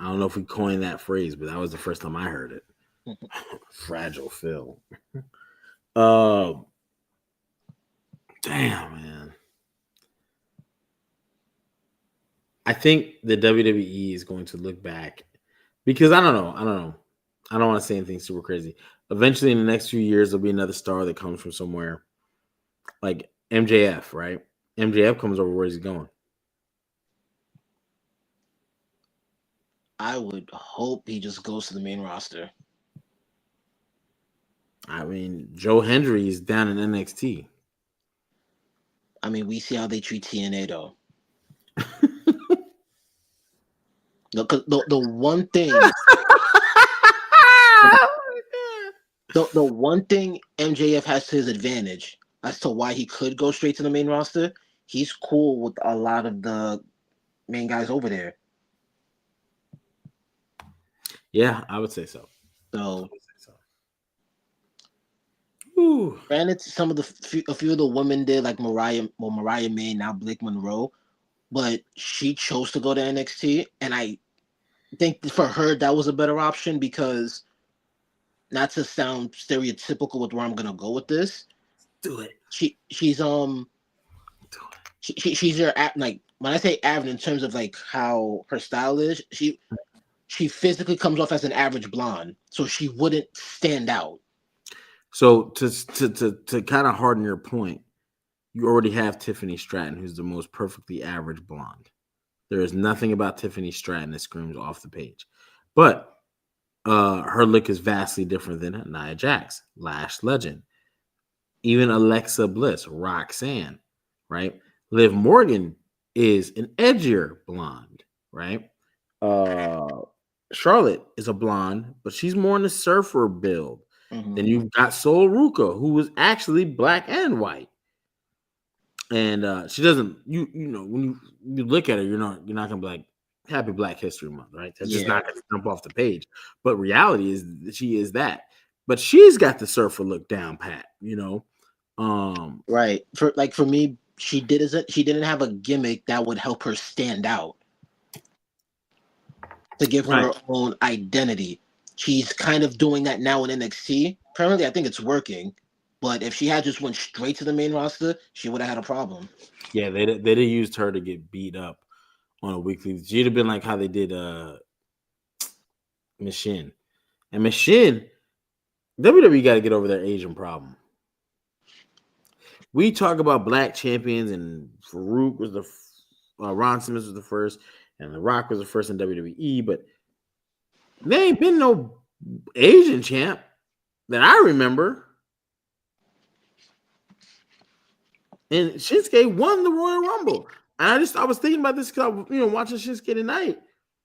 don't know if we coined that phrase, but that was the first time I heard it. Fragile Phil. Damn, man. I think the WWE is going to look back because I don't know. I don't want to say anything super crazy. Eventually, in the next few years, there'll be another star that comes from somewhere, like MJF, right? MJF comes over. Where's he going? I would hope he just goes to the main roster. I mean, Joe Hendry is down in NXT. I mean, we see how they treat TNA, though. The one thing, the one thing MJF has to his advantage as to why he could go straight to the main roster, he's cool with a lot of the main guys over there. Yeah, I would say so. So, Ooh. granted, some of a few of the women did, like Mariah May, now Blake Monroe, but she chose to go to NXT, and I think for her that was a better option because, not to sound stereotypical with where I'm gonna go with this, Do it. She's your like, when I say average in terms of like how her style is, she physically comes off as an average blonde, so she wouldn't stand out. So to kind of harden your point, you already have Tiffany Stratton, who's the most perfectly average blonde. There is nothing about Tiffany Stratton that screams off the page, but her look is vastly different than Nia Jax, Lash Legend, even Alexa Bliss, Roxanne, right? Liv Morgan is an edgier blonde, right? Charlotte is a blonde, but she's more in the surfer build. Mm-hmm. Then you've got Sol Ruka, who was actually black and white. And she doesn't, you know, when you look at her, you're not gonna be like, Happy Black History Month, right? That's just not gonna jump off the page. But reality is that she is that. But she's got the surfer look down pat, you know. Right. For me, she didn't have a gimmick that would help her stand out, to give her her own identity. She's kind of doing that now in NXT. Apparently, I think it's working. But if she had just went straight to the main roster, she would have had a problem. Yeah, they used her to get beat up on a weekly. She'd have been like how they did Machine. And Machine, WWE got to get over their Asian problem. We talk about black champions, and Farouk was Ron Simmons was the first, and The Rock was the first in WWE, but there ain't been no Asian champ that I remember. And Shinsuke won the Royal Rumble. And I was thinking about this because I was, watching Shinsuke tonight.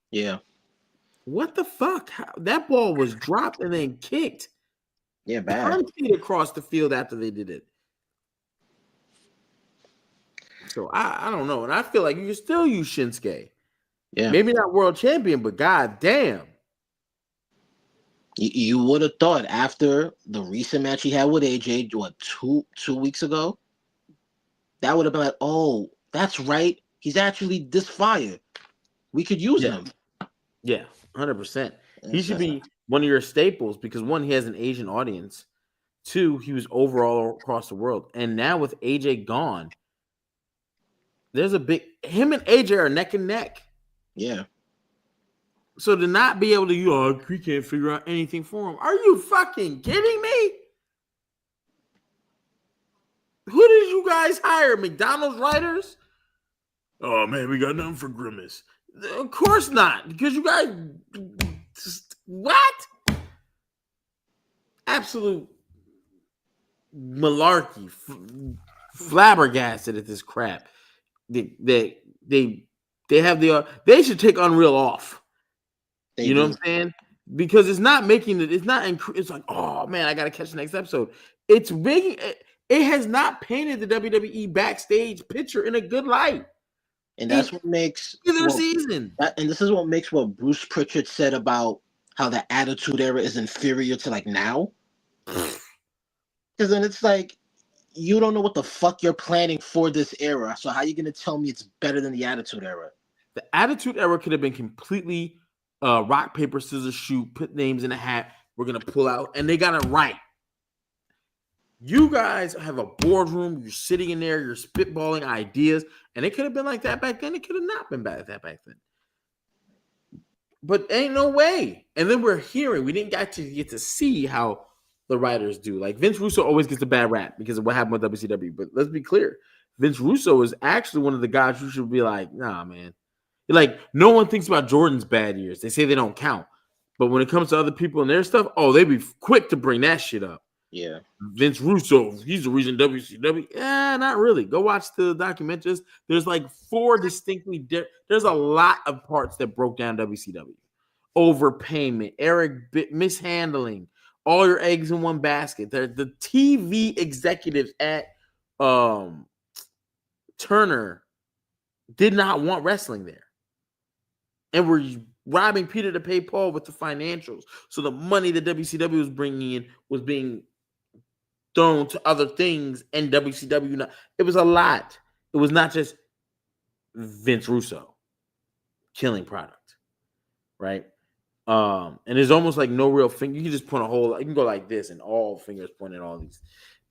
Yeah. What the fuck? That ball was dropped and then kicked. Yeah, bad. Punted across the field after they did it. So I don't know. And I feel like you can still use Shinsuke. Yeah. Maybe not world champion, but god damn. You would have thought after the recent match he had with AJ, what, two weeks ago, that would have been like, oh, that's right. He's actually this fire. We could use him. Yeah, 100%. He should be one of your staples because, one, he has an Asian audience. Two, he was overall across the world. And now with AJ gone, there's him and AJ are neck and neck. Yeah. So to not be able to, we can't figure out anything for him. Are you fucking kidding me? Who did you guys hire? McDonald's writers? Oh, man, we got nothing for Grimace. Of course not, because you guys, what? Absolute malarkey, flabbergasted at this crap. They have they should take Unreal off. You know what I'm saying? Because it's not making it. It's not. It's like, oh man, I gotta catch the next episode. It's making it has not painted the WWE backstage picture in a good light. And that's what makes either season. And this is what makes what Bruce Pritchard said about how the Attitude Era is inferior to like now. Because then it's like, you don't know what the fuck you're planning for this era. So how are you going to tell me it's better than the Attitude Era? The Attitude Era could have been completely rock, paper, scissors, shoot, put names in a hat. We're going to pull out. And they got it right. You guys have a boardroom. You're sitting in there. You're spitballing ideas. And it could have been like that back then. It could have not been like that back then. But ain't no way. And then we're hearing. We didn't get to see how the writers do. Like Vince Russo always gets a bad rap because of what happened with WCW. But let's be clear. Vince Russo is actually one of the guys who should be like, nah, man. Like, no one thinks about Jordan's bad years. They say they don't count. But when it comes to other people and their stuff, they be quick to bring that shit up. Yeah. Vince Russo, he's the reason WCW. Yeah, not really. Go watch the documentaries. There's like four distinctly different. There's a lot of parts that broke down WCW. Overpayment, mishandling, all your eggs in one basket. The TV executives at Turner did not want wrestling there. And we're robbing Peter to pay Paul with the financials. So the money that WCW was bringing in was being thrown to other things, and WCW. It was a lot. It was not just Vince Russo killing product, right? And there's almost like no real finger. You can just point a whole. You can go like this, and all fingers point at all these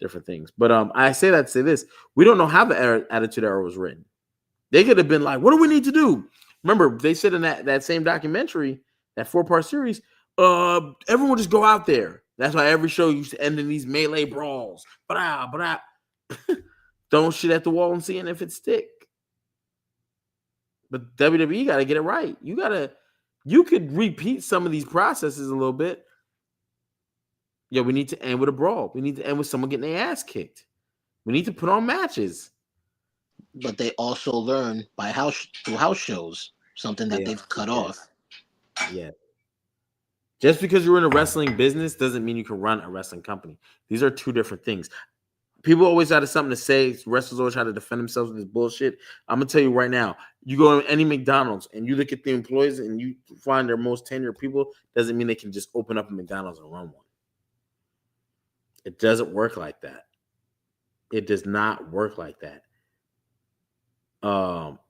different things. But I say that to say this: we don't know how the Attitude Era was written. They could have been like, "What do we need to do?" Remember, they said in that same documentary, that 4-part series, everyone just go out there. That's why every show used to end in these melee brawls. But don't shit at the wall and seeing if it stick. But WWE got to get it right. You could repeat some of these processes a little bit. Yeah, we need to end with a brawl. We need to end with someone getting their ass kicked. We need to put on matches. But they also learn through house shows, something that they've cut off. Yeah. Just because you're in a wrestling business doesn't mean you can run a wrestling company. These are two different things. People always have something to say. Wrestlers always try to defend themselves with this bullshit. I'm going to tell you right now, you go to any McDonald's and you look at the employees and you find their most tenured people, doesn't mean they can just open up a McDonald's and run one. It doesn't work like that. It does not work like that.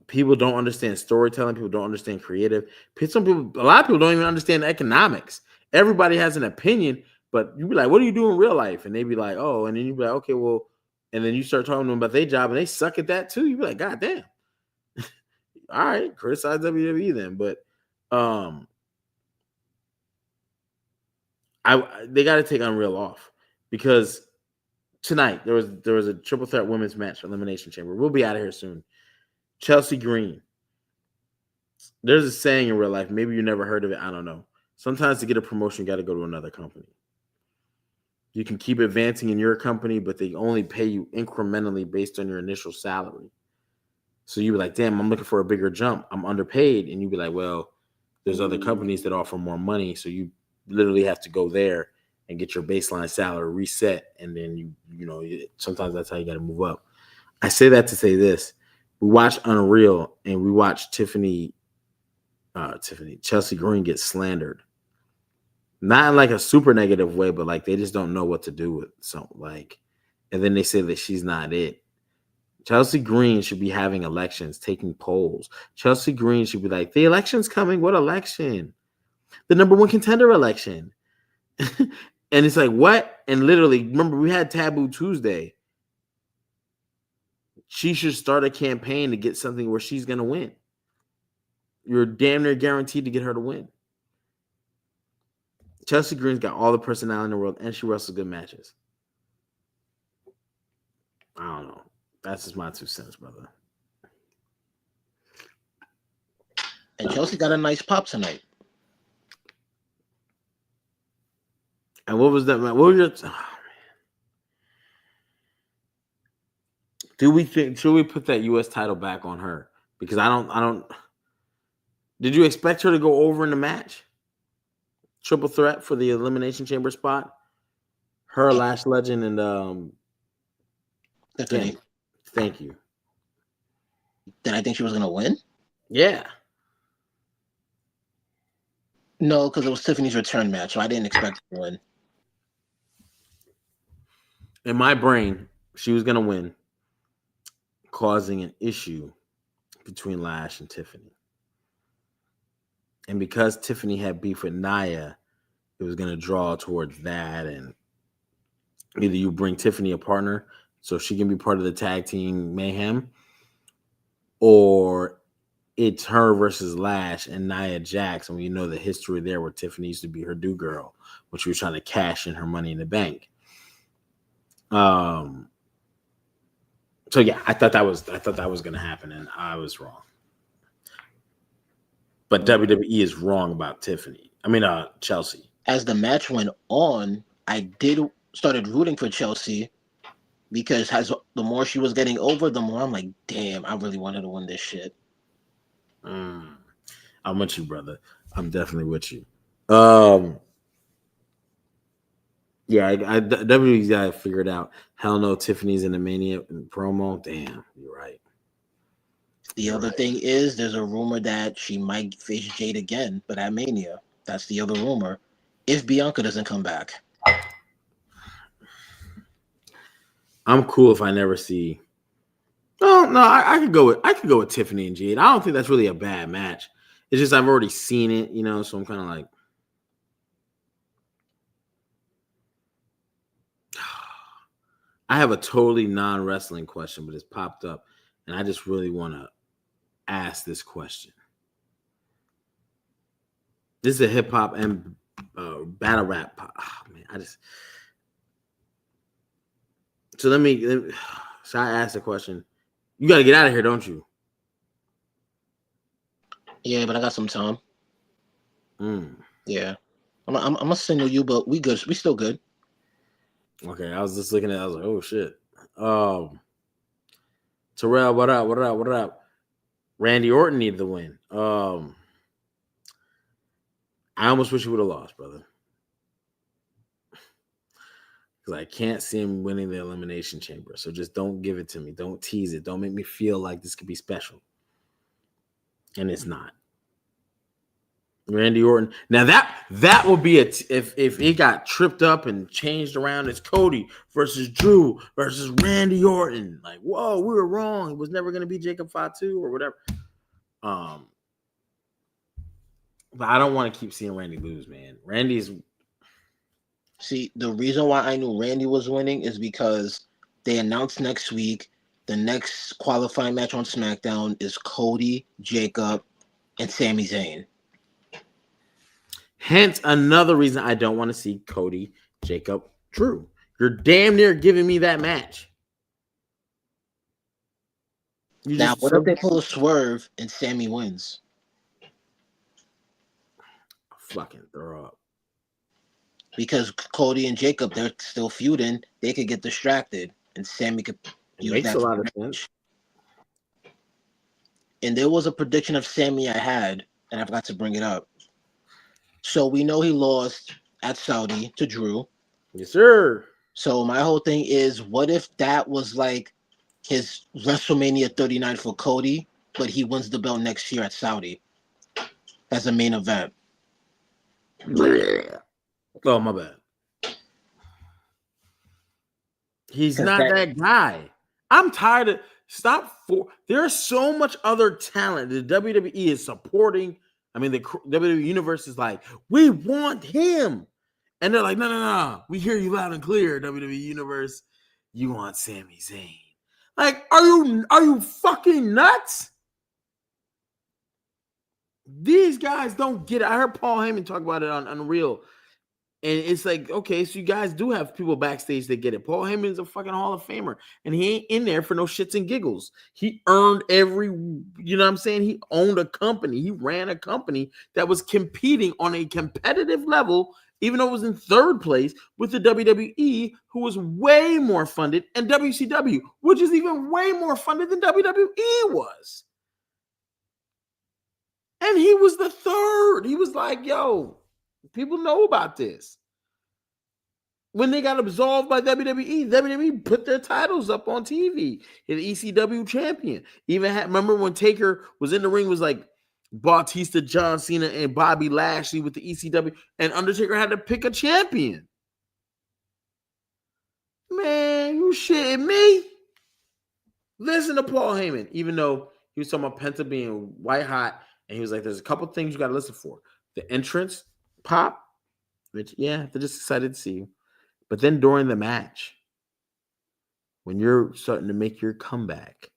People don't understand storytelling. People don't understand creative. A lot of people don't even understand economics. Everybody has an opinion, but you be like, "What do you do in real life?" And they be like, "Oh," and then you be like, "Okay, well," and then you start talking to them about their job, and they suck at that too. You be like, "God damn." All right, criticize WWE then, but they got to take Unreal off because tonight there was a triple threat women's match, Elimination Chamber. We'll be out of here soon. Chelsea Green. There's a saying in real life. Maybe you never heard of it. I don't know. Sometimes to get a promotion, you got to go to another company. You can keep advancing in your company, but they only pay you incrementally based on your initial salary. So you be like, damn, I'm looking for a bigger jump. I'm underpaid. And you be like, well, there's other companies that offer more money. So you literally have to go there and get your baseline salary reset. And then sometimes that's how you got to move up. I say that to say this. We watched Unreal and we watched Chelsea Green get slandered. Not in like a super negative way, but like they just don't know what to do with something like, and then they say that she's not it. Chelsea Green should be having elections, taking polls. Chelsea Green should be like, the election's coming. What election? The number one contender election. And it's like, what? And literally, remember, we had Taboo Tuesday. She should start a campaign to get something where she's going to win. You're damn near guaranteed to get her to win. Chelsea Green's got all the personality in the world, and she wrestles good matches. I don't know. That's just my 2 cents, brother. And Chelsea got a nice pop tonight. And what was that, man? What was your... Oh, man. Should we put that U.S. title back on her? Because I don't... Did you expect her to go over in the match? Triple threat for the Elimination Chamber spot? Her, Lash Legend, and... Tiffany. Thank you. Did I think she was going to win? Yeah. No, because it was Tiffany's return match, so I didn't expect her to win. In my brain, she was going to win, causing an issue between Lash and Tiffany. And because Tiffany had beef with Nia, it was going to draw towards that. And either you bring Tiffany a partner so she can be part of the tag team mayhem, or it's her versus Lash and Nia Jax. And we know the history there where Tiffany used to be her do girl when she was trying to cash in her Money in the Bank. So yeah, I thought that was going to happen, and I was wrong. But WWE is wrong about Chelsea. As the match went on, I did started rooting for Chelsea because the more she was getting over, the more I'm like, damn, I really wanted to win this shit. I'm with you, brother. I'm definitely with you. Yeah, WWE's got to figure it out. Hell no, Tiffany's in the Mania promo. Damn, you're right. The other thing is, there's a rumor that she might face Jade again, but at Mania. That's the other rumor. If Bianca doesn't come back. I'm cool if I never see. Oh no, I could go with Tiffany and Jade. I don't think that's really a bad match. It's just I've already seen it, so I'm kind of like. I have a totally non-wrestling question, but it's popped up, and I just really want to ask this question. This is a hip hop and battle rap. Oh, man, So let me. So I asked the question. You got to get out of here, don't you? Yeah, but I got some time. Yeah, I'm gonna signal you, but we good. We still good. Okay, I was just looking at. I was like, oh shit. Terrell, what up? What up? What up? Randy Orton needed the win. I almost wish he would have lost, brother. Because I can't see him winning the Elimination Chamber. So just don't give it to me. Don't tease it. Don't make me feel like this could be special. And it's not. Randy Orton. Now that would be if it got tripped up and changed around. It's Cody versus Drew versus Randy Orton. Like, whoa, we were wrong. It was never going to be Jacob Fatu or whatever. But I don't want to keep seeing Randy lose, man. See, the reason why I knew Randy was winning is because they announced next week the next qualifying match on SmackDown is Cody, Jacob, and Sami Zayn. Hence another reason I don't want to see Cody, Jacob, Drew. You're damn near giving me that match. Now, what if they pull a swerve and Sami wins? Fucking throw up. Because Cody and Jacob, they're still feuding. They could get distracted, and Sami could use that. Makes a lot of sense. And there was a prediction of Sami I had, and I forgot to bring it up. So we know he lost at Saudi to Drew. Yes, sir. So my whole thing is, what if that was like his WrestleMania 39 for Cody, but he wins the belt next year at Saudi as a main event? Oh, my bad. He's not that guy. I'm tired of there's so much other talent. The WWE is supporting. I mean, the WWE universe is like, we want him. And they're like, no. We hear you loud and clear, WWE universe. You want Sami Zayn. Like, are you fucking nuts? These guys don't get it. I heard Paul Heyman talk about it on Unreal. And it's like, okay, so you guys do have people backstage that get it. Paul Heyman is a fucking Hall of Famer. And he ain't in there for no shits and giggles. He earned you know what I'm saying? He owned a company. He ran a company that was competing on a competitive level, even though it was in third place, with the WWE, who was way more funded, and WCW, which is even way more funded than WWE was. And he was the third. He was like, yo, people know about this. When they got absolved by WWE put their titles up on TV. The ECW champion. Remember when Taker was in the ring, was like Bautista, John Cena, and Bobby Lashley with the ECW, and Undertaker had to pick a champion. Man, you shitting me? Listen to Paul Heyman, even though he was talking about Penta being white hot, and he was like, there's a couple things you got to listen for. The entrance pop, which, yeah, they're just excited to see you. But then during the match, when you're starting to make your comeback,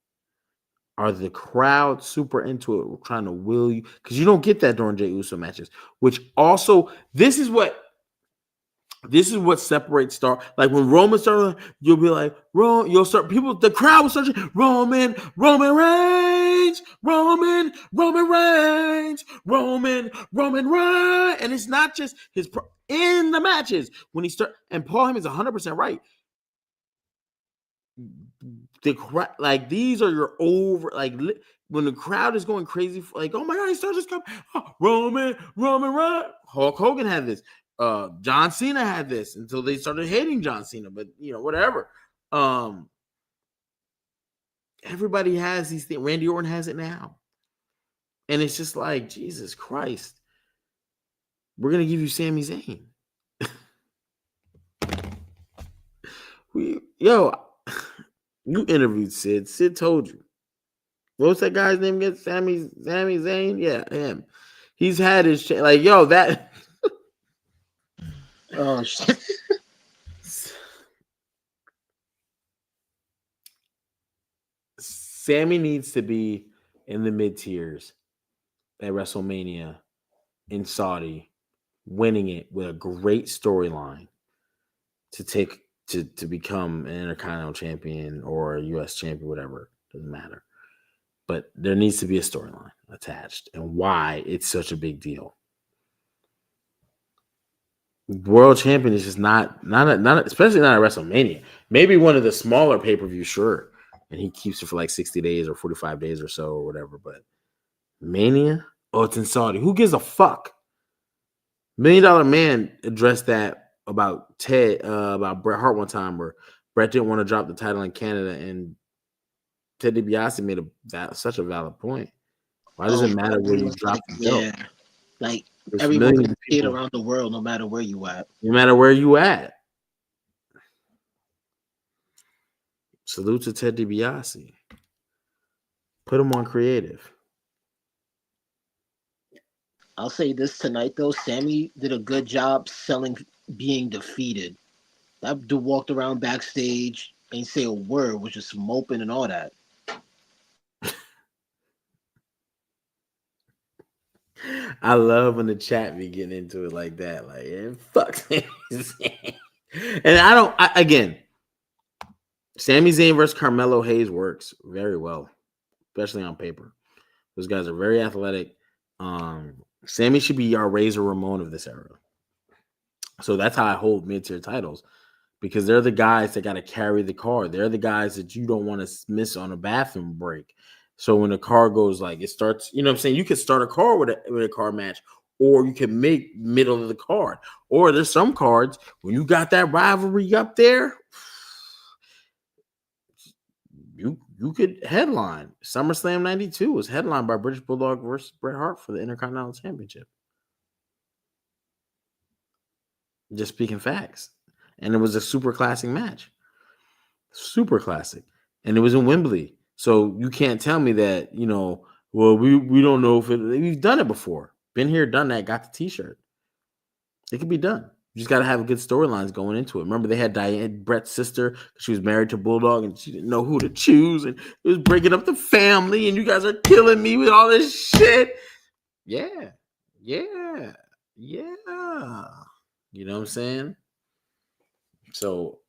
are the crowd super into it, trying to will you? Because you don't get that during Jey Uso matches, which also, this is what separates star. Like when Roman started, you'll be like, you'll start, the crowd will start, Roman Reigns. Reigns, Roman Reigns, Roman Reigns. And it's not just in the matches when he start. And Paul Heyman's 100% right. Like these are your over when the crowd is going crazy, like, oh my god, he started just coming. Oh, Roman Reigns. Hulk Hogan had this. John Cena had this until they started hating John Cena, but whatever. Everybody has these things. Randy Orton has it now. And it's just like, Jesus Christ. We're going to give you Sami Zayn. You interviewed Sid. Sid told you. What was that guy's name again? Sami Zayn? Yeah, him. He's had his that. Oh, shit. Sammy needs to be in the mid-tiers at WrestleMania in Saudi, winning it with a great storyline to become an Intercontinental Champion or a U.S. Champion, whatever. Doesn't matter. But there needs to be a storyline attached and why it's such a big deal. World Champion is just not especially not at WrestleMania. Maybe one of the smaller pay-per-views, sure. And he keeps it for like 60 days or 45 days or so or whatever. But Mania? Oh, it's in Saudi. Who gives a fuck? $1 Million Man addressed that about about Bret Hart one time where Bret didn't want to drop the title in Canada, and Ted DiBiase made such a valid point. Why does it matter where you drop the belt? Yeah, like There's everyone can see it around the world, no matter where you at. No matter where you at. Salute to Ted DiBiase. Put him on creative. I'll say this tonight, though. Sammy did a good job selling being defeated. That dude walked around backstage, ain't say a word, was just moping and all that. I love when the chat be getting into it like that. Like, yeah, fuck Sami Zayn. And again, Sami Zayn versus Carmelo Hayes works very well, especially on paper. Those guys are very athletic. Sammy should be our Razor Ramon of this era. So that's how I hold mid-tier titles, because they're the guys that got to carry the car. They're the guys that you don't want to miss on a bathroom break. So when the car goes it starts, you know what I'm saying? You could start a car with a car match, or you can make middle of the card. Or there's some cards when you got that rivalry up there, you could headline. SummerSlam 92 was headlined by British Bulldog versus Bret Hart for the Intercontinental Championship. Just speaking facts. And it was a super classic match. Super classic. And it was in Wembley. So you can't tell me that, well, we don't know if we've done it before. Been here, done that, got the t-shirt. It can be done. You just got to have good storylines going into it. Remember, they had Diane, Bret's sister. She was married to Bulldog, and she didn't know who to choose. And it was breaking up the family, and you guys are killing me with all this shit. Yeah. Yeah. Yeah. You know what I'm saying? So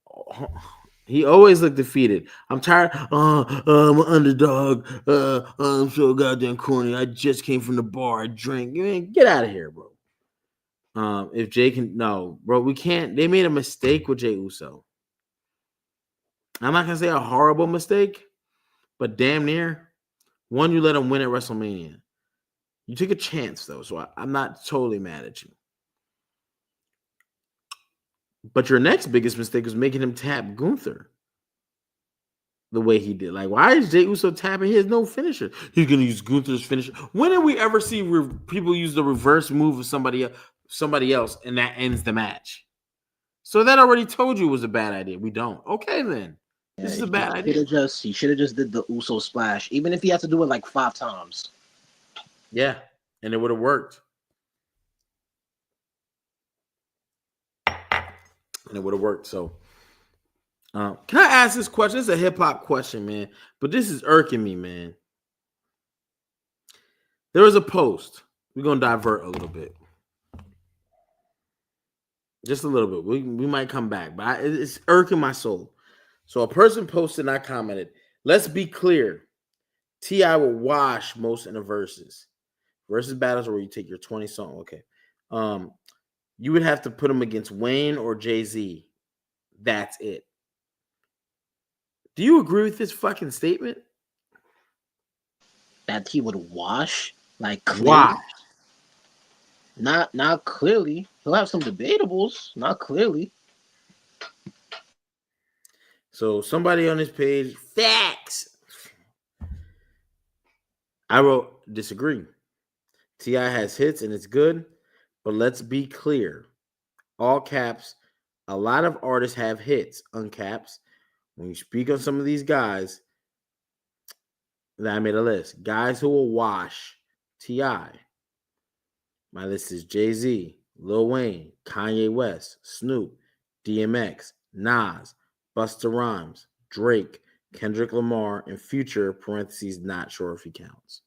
he always looked defeated. I'm tired. I'm an underdog. I'm so goddamn corny. I just came from the bar. I drank. Get out of here, bro. If Jay can, no, bro, we can't. They made a mistake with Jey Uso. I'm not gonna say a horrible mistake, but damn near. One, you let him win at WrestleMania. You took a chance though, so I'm not totally mad at you. But your next biggest mistake was making him tap Gunther the way he did. Like, why is Jey Uso tapping? He has no finisher. He's gonna use Gunther's finisher. When did we ever see people use the reverse move of somebody else, and that ends the match? So that already told you it was a bad idea. We don't. Okay, then. This is a bad idea. He should have just did the Uso splash, even if he had to do it like 5 times. Yeah, and it would have worked. So, can I ask this question? It's a hip hop question, man, but this is irking me, man. There was a post. We're gonna divert a little bit. Just a little bit. We might come back, but it's irking my soul. So a person posted and I commented, let's be clear. T.I. will wash most in the verses. Versus battles where you take your 20 song. Okay. You would have to put him against Wayne or Jay-Z. That's it. Do you agree with this fucking statement? That he would wash like clearly, Why? not clearly. He'll have some debatables, not clearly. So somebody on this page, facts. I wrote disagree. T.I. has hits and it's good, but let's be clear. All caps, a lot of artists have hits, uncaps. When you speak on some of these guys, that I made a list. Guys who will wash T.I. My list is Jay-Z, Lil Wayne, Kanye West, Snoop, DMX, Nas, Busta Rhymes, Drake, Kendrick Lamar, and Future, parentheses, not sure if he counts.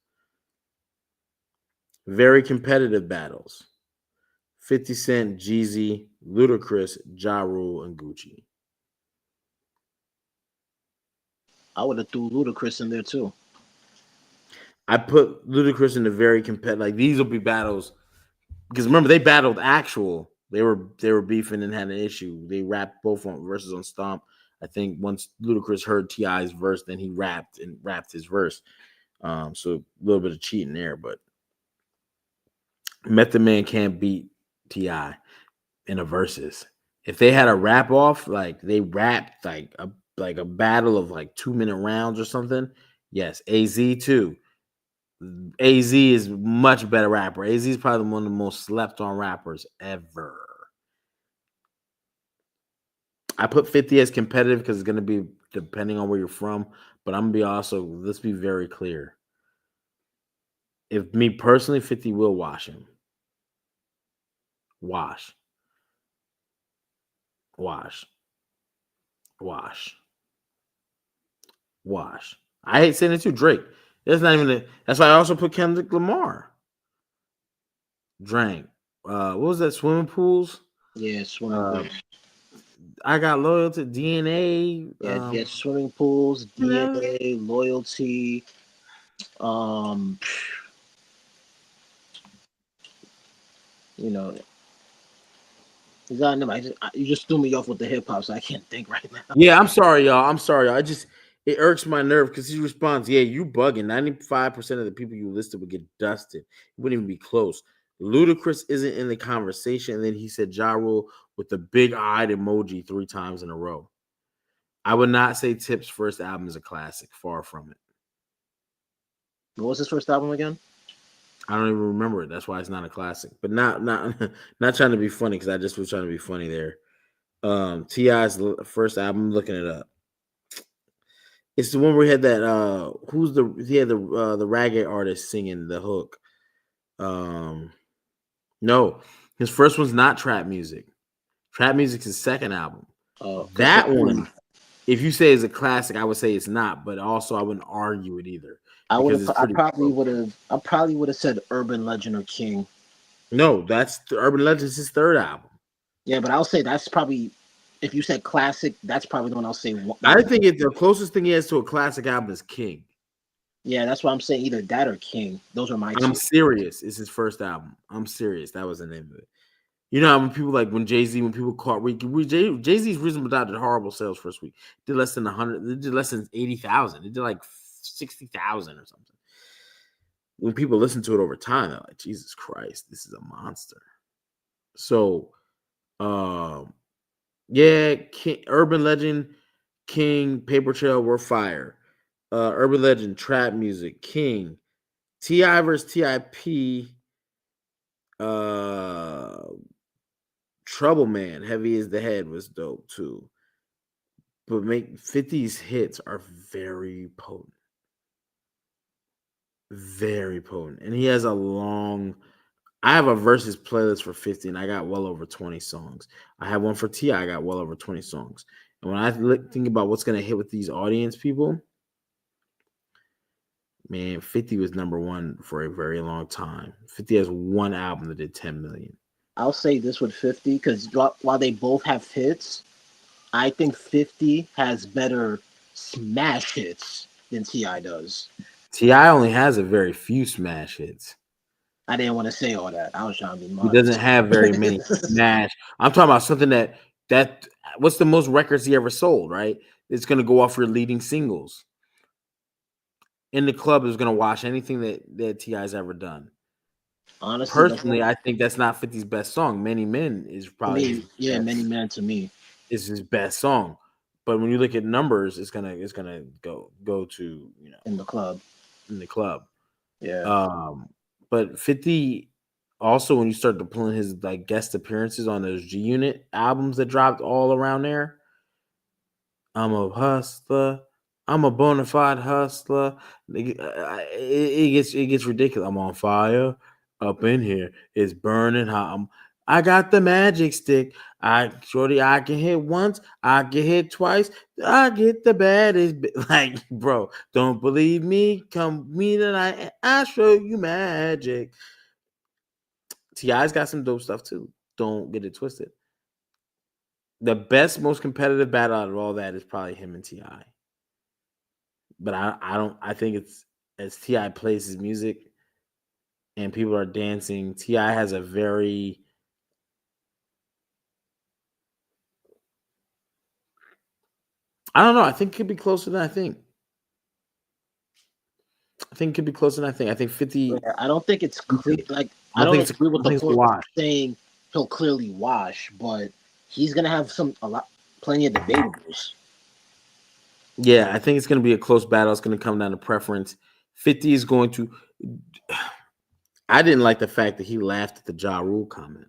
Very competitive battles. 50 Cent, Jeezy, Ludacris, Ja Rule, and Gucci. I would have threw Ludacris in there too. I put Ludacris in the very competitive. Like these will be battles because remember they battled actual. They were beefing and had an issue. They rapped both on verses on Stomp. I think once Ludacris heard T.I.'s verse, then he rapped his verse. So a little bit of cheating there, but Method Man can't beat T.I. in a verses. If they had a rap off, like they rapped like a battle of like 2-minute rounds or something. Yes, AZ too. AZ is much better rapper. AZ is probably one of the most slept on rappers ever. I put 50 as competitive because it's going to be depending on where you're from. But I'm going to be also, let's be very clear. If me personally, 50 will wash him. Wash. Wash. Wash. Wash. I hate saying it too. Drake. That's not even that's why I also put Kendrick Lamar. Drank. What was that? Swimming pools? Yeah, swimming pools. I got loyalty, DNA. Yeah, swimming pools, You know, DNA, loyalty. You know, you just threw me off with the hip hop, so I can't think right now. yeah, I'm sorry, y'all. I'm sorry, y'all. It irks my nerve because he responds, "Yeah, you bugging." 95% of the people you listed would get dusted. It wouldn't even be close. Ludacris isn't in the conversation, and then he said Ja Rule with the big-eyed emoji 3 times in a row. I would not say Tip's first album is a classic. Far from it. What was his first album again? I don't even remember it. That's why it's not a classic. But not not trying to be funny because I just was trying to be funny there. T.I.'s first album, looking it up. It's the one where he had that he had the ragged artist singing the hook. No, his first one's not trap music. Trap music's his second album. That one, if you say is a classic, I would say it's not, but also I wouldn't argue it either. I probably would have said Urban Legend or King. No, that's Urban Legend's his third album. Yeah, but I'll say that's probably, if you said classic, that's probably the one I'll say. I think the closest thing he has to a classic album is King. Yeah, that's why I'm saying either that or King. Those are my two. I'm Serious is his first album. I'm Serious. That was the name of it. You know how when people when people caught Jay-Z's Reasonable Doubt did horrible sales first week. Did less than 100. It did less than 80,000. It did like 60,000 or something. When people listen to it over time, they're like, Jesus Christ, this is a monster. So, yeah, Urban Legend, King, Paper Trail were fire. Urban Legend, trap music, King, T.I. versus T.I.P. Trouble Man, Heavy as the Head was dope too. But 50's hits are very potent. Very potent. And he has I have a versus playlist for 50 and I got well over 20 songs. I have one for T.I. I got well over 20 songs. And when I think about what's going to hit with these audience people, man, 50 was number one for a very long time. 50 has one album that did 10 million. I'll say this with 50 because while they both have hits, I think 50 has better smash hits than T.I. does. T.I. only has a very few smash hits. I didn't want to say all that. I was trying to be He doesn't modest. have very many smash. I'm talking about something that what's the most records he ever sold, right? It's gonna go off your leading singles. In the club is gonna watch anything that T.I.'s ever done. Honestly, Personally, I think that's not 50's best song. Many Men is to probably me, yeah, Many Men to me is his best song. But when you look at numbers, it's gonna go to in the club. in the club. Yeah. But 50 also when you start to pull in his like guest appearances on those G Unit albums that dropped all around there. I'm a hustler. I'm a bona fide hustler. It gets ridiculous. I'm on fire up in here. It's burning hot. I got the magic stick. I can hit once. I can hit twice. I get the baddest. Like, bro, don't believe me? Come me tonight and I show you magic. T.I.'s got some dope stuff too. Don't get it twisted. The best, most competitive battle out of all that is probably him and T.I. But I don't. I think it's as T.I. plays his music and people are dancing. T.I. has a very I don't know. I think it could be closer than I think. I think it could be closer than I think. I think 50. I don't think it's clear. Like, I I don't don't think it's. agree I with don't the think it's a point of wash. saying he'll clearly wash, but he's gonna have plenty of debatables. Yeah, I think it's going to be a close battle. It's going to come down to preference. 50 is going to. I didn't like the fact that he laughed at the Ja Rule comment.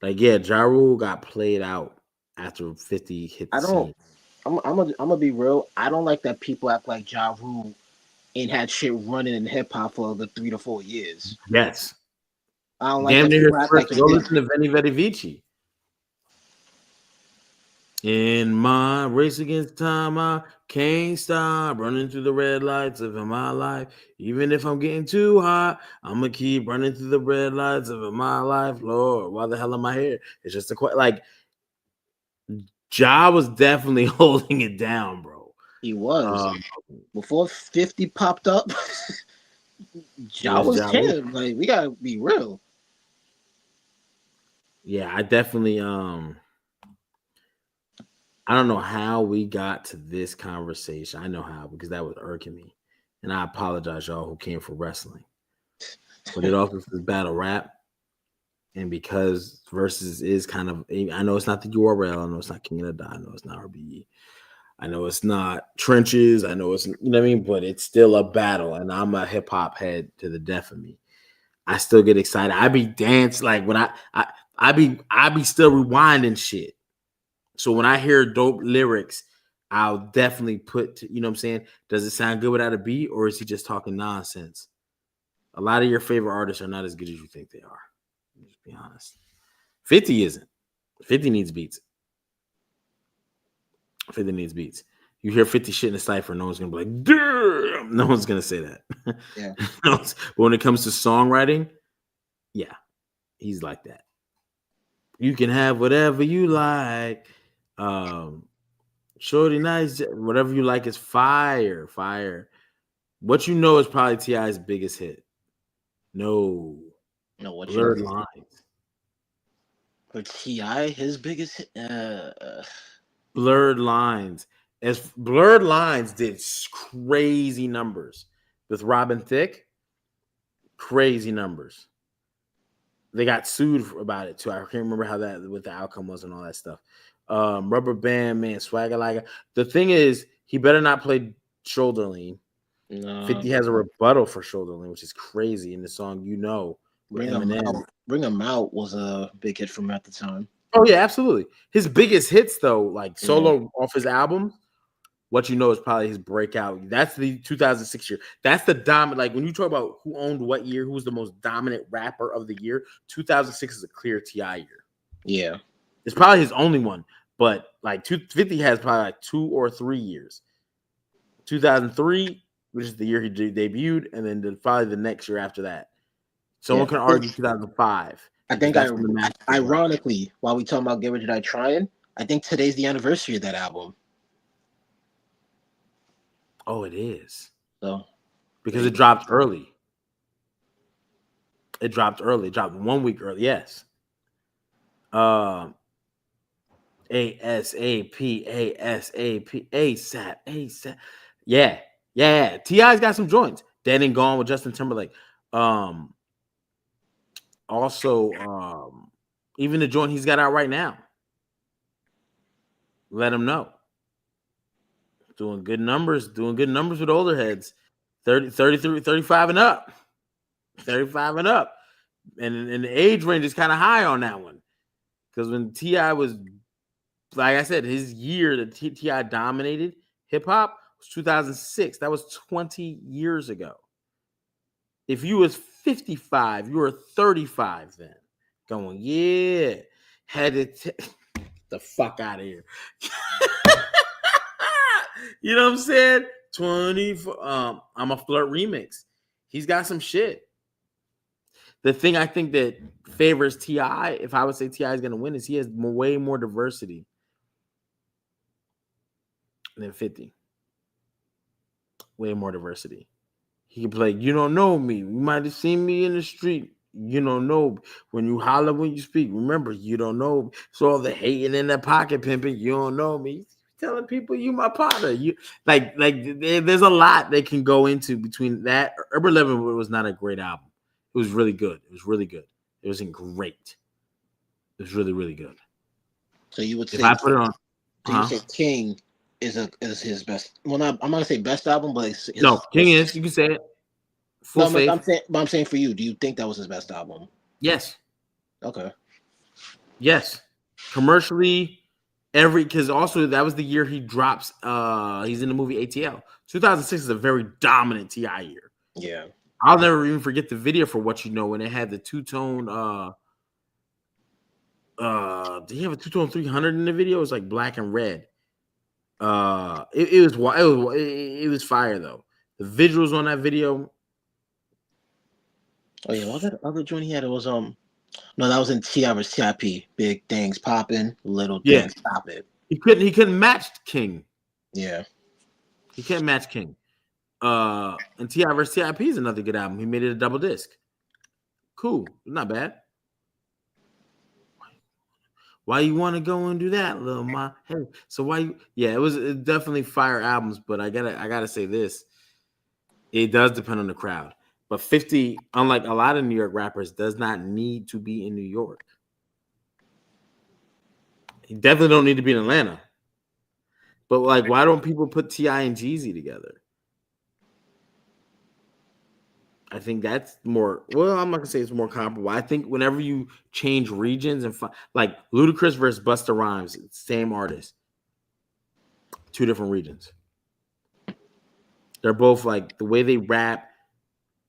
Like, yeah, Ja Rule got played out after 50 hit the I don't. scene. I'm gonna be real. I don't like that people act like Ja Rule ain't had shit running in hip hop for the 3 to 4 years. Yes. I don't like Damn that near his people act first. like he Go did. listen to Veni Vedi Vici. In my race against time, I can't stop running through the red lights of my life. Even if I'm getting too hot, I'm gonna keep running through the red lights of my life. Lord, why the hell am I here? It's just a question. Like, Ja was definitely holding it down, bro. He was Um, before 50 popped up. it Ja was was Ja Rule. him. Like, we gotta be real. Yeah, I definitely I don't know how we got to this conversation. I know how because that was irking me. And I apologize, y'all who came for wrestling. But it also says battle rap. And because versus is kind of, I know it's not the URL. I know it's not King of the Dot. I know it's not RBE. I know it's not trenches. I know it's, you know what I mean? But it's still a battle. And I'm a hip hop head to the death of me. I still get excited. I be dance like when I be still rewinding shit. So when I hear dope lyrics, I'll definitely you know what I'm saying? Does it sound good without a beat or is he just talking nonsense? A lot of your favorite artists are not as good as you think they are. Let's be honest. 50 isn't. 50 needs beats. 50 needs beats. You hear 50 shit in a cipher, no one's gonna be like, damn. No one's gonna say that. Yeah. But when it comes to songwriting, yeah, he's like that. You can have whatever you like. Shorty nice, whatever you like is fire, fire. What you know is probably T.I.'s biggest hit. No, No, what you Blurred know? Lines. For Ti, his biggest Blurred Lines. As Blurred Lines did crazy numbers with Robin Thicke, crazy numbers. They got sued about it too. I can't remember how that what the outcome was and all that stuff. Rubber Band Man, Swagger like. The thing is, he better not play Shoulder Lean. no. 50 has a rebuttal for Shoulder Lean, which is crazy in the song with Bring him Eminem. out. Bring him out was a big hit from at the time. Oh yeah, absolutely. His biggest hits though, like Yeah. solo off his album, what you know is probably his breakout. That's the 2006 year. That's the dominant. Like when you talk about who owned what year, who was the most dominant rapper of the year, 2006 is a clear T.I. year. Yeah. It's probably his only one, but like 250 has probably like 2 or 3 years. 2003, which is the year he debuted, and then probably the next year after that. Yeah. Someone can argue 2005 I because think that's when the match. ironically, while we talking about Get Rich or Die Trying, I think today's the anniversary of that album. Oh, it is. So because it dropped early. It dropped 1 week early. Yes. ASAP, ASAP, ASAP. Yeah. T.I.'s got some joints. Dead and Gone with Justin Timberlake. Also, even the joint he's got out right now. Let him know. Doing good numbers with older heads. 30, 33, 35 and up. 35 and up. And the age range is kind of high on that one. Because when T.I. was, like I said, his year that T.I. dominated hip-hop was 2006. That was 20 years ago. If you was 55, you were 35 then. Going, yeah. Had to the fuck out of here. You know what I'm saying? 24. I'm a Flirt remix. He's got some shit. The thing I think that favors T.I., if I would say T.I. is going to win, is he has way more diversity than 50. Way more diversity. He can play, you don't know me. You might have seen me in the street. You don't know. When you holler when you speak, remember, you don't know. So all the hating in that pocket pimping, you don't know me. Telling people you my partner. You like there's a lot they can go into between that. Urban Legend was not a great album. It was really good. It wasn't great. It was really, really good. So you would say if I put it on, so you say King is his best. Well, I'm not gonna say best album, but King is. You can say it. Full faith. I'm saying for you, do you think that was his best album? Yes. Okay. Yes. Commercially, because also that was the year he drops. He's in the movie ATL. 2006 is a very dominant T.I. year. Yeah. I'll never even forget the video for What You Know when it had the two-tone. Did he have a two-tone 300 in the video? It was like black and red. It was fire though. The visuals on that video. Oh yeah, what other joint he had? It was no, that was in T.I. vs. T.I.P. Big things popping, little things popping. He couldn't match King. Yeah. He can't match King. And T.I. vs. T.I.P. is another good album. He made it a double disc. Cool. Not bad. Why you want to go and do that, little ma? Hey, so why you? Yeah, it was definitely fire albums, but I gotta say this. It does depend on the crowd. But 50, unlike a lot of New York rappers, does not need to be in New York. He definitely don't need to be in Atlanta. But like, why don't people put T.I. and Jeezy together? I think that's more. Well, I'm not gonna say it's more comparable. I think whenever you change regions and like Ludacris versus Busta Rhymes, same artist, two different regions. They're both like the way they rap.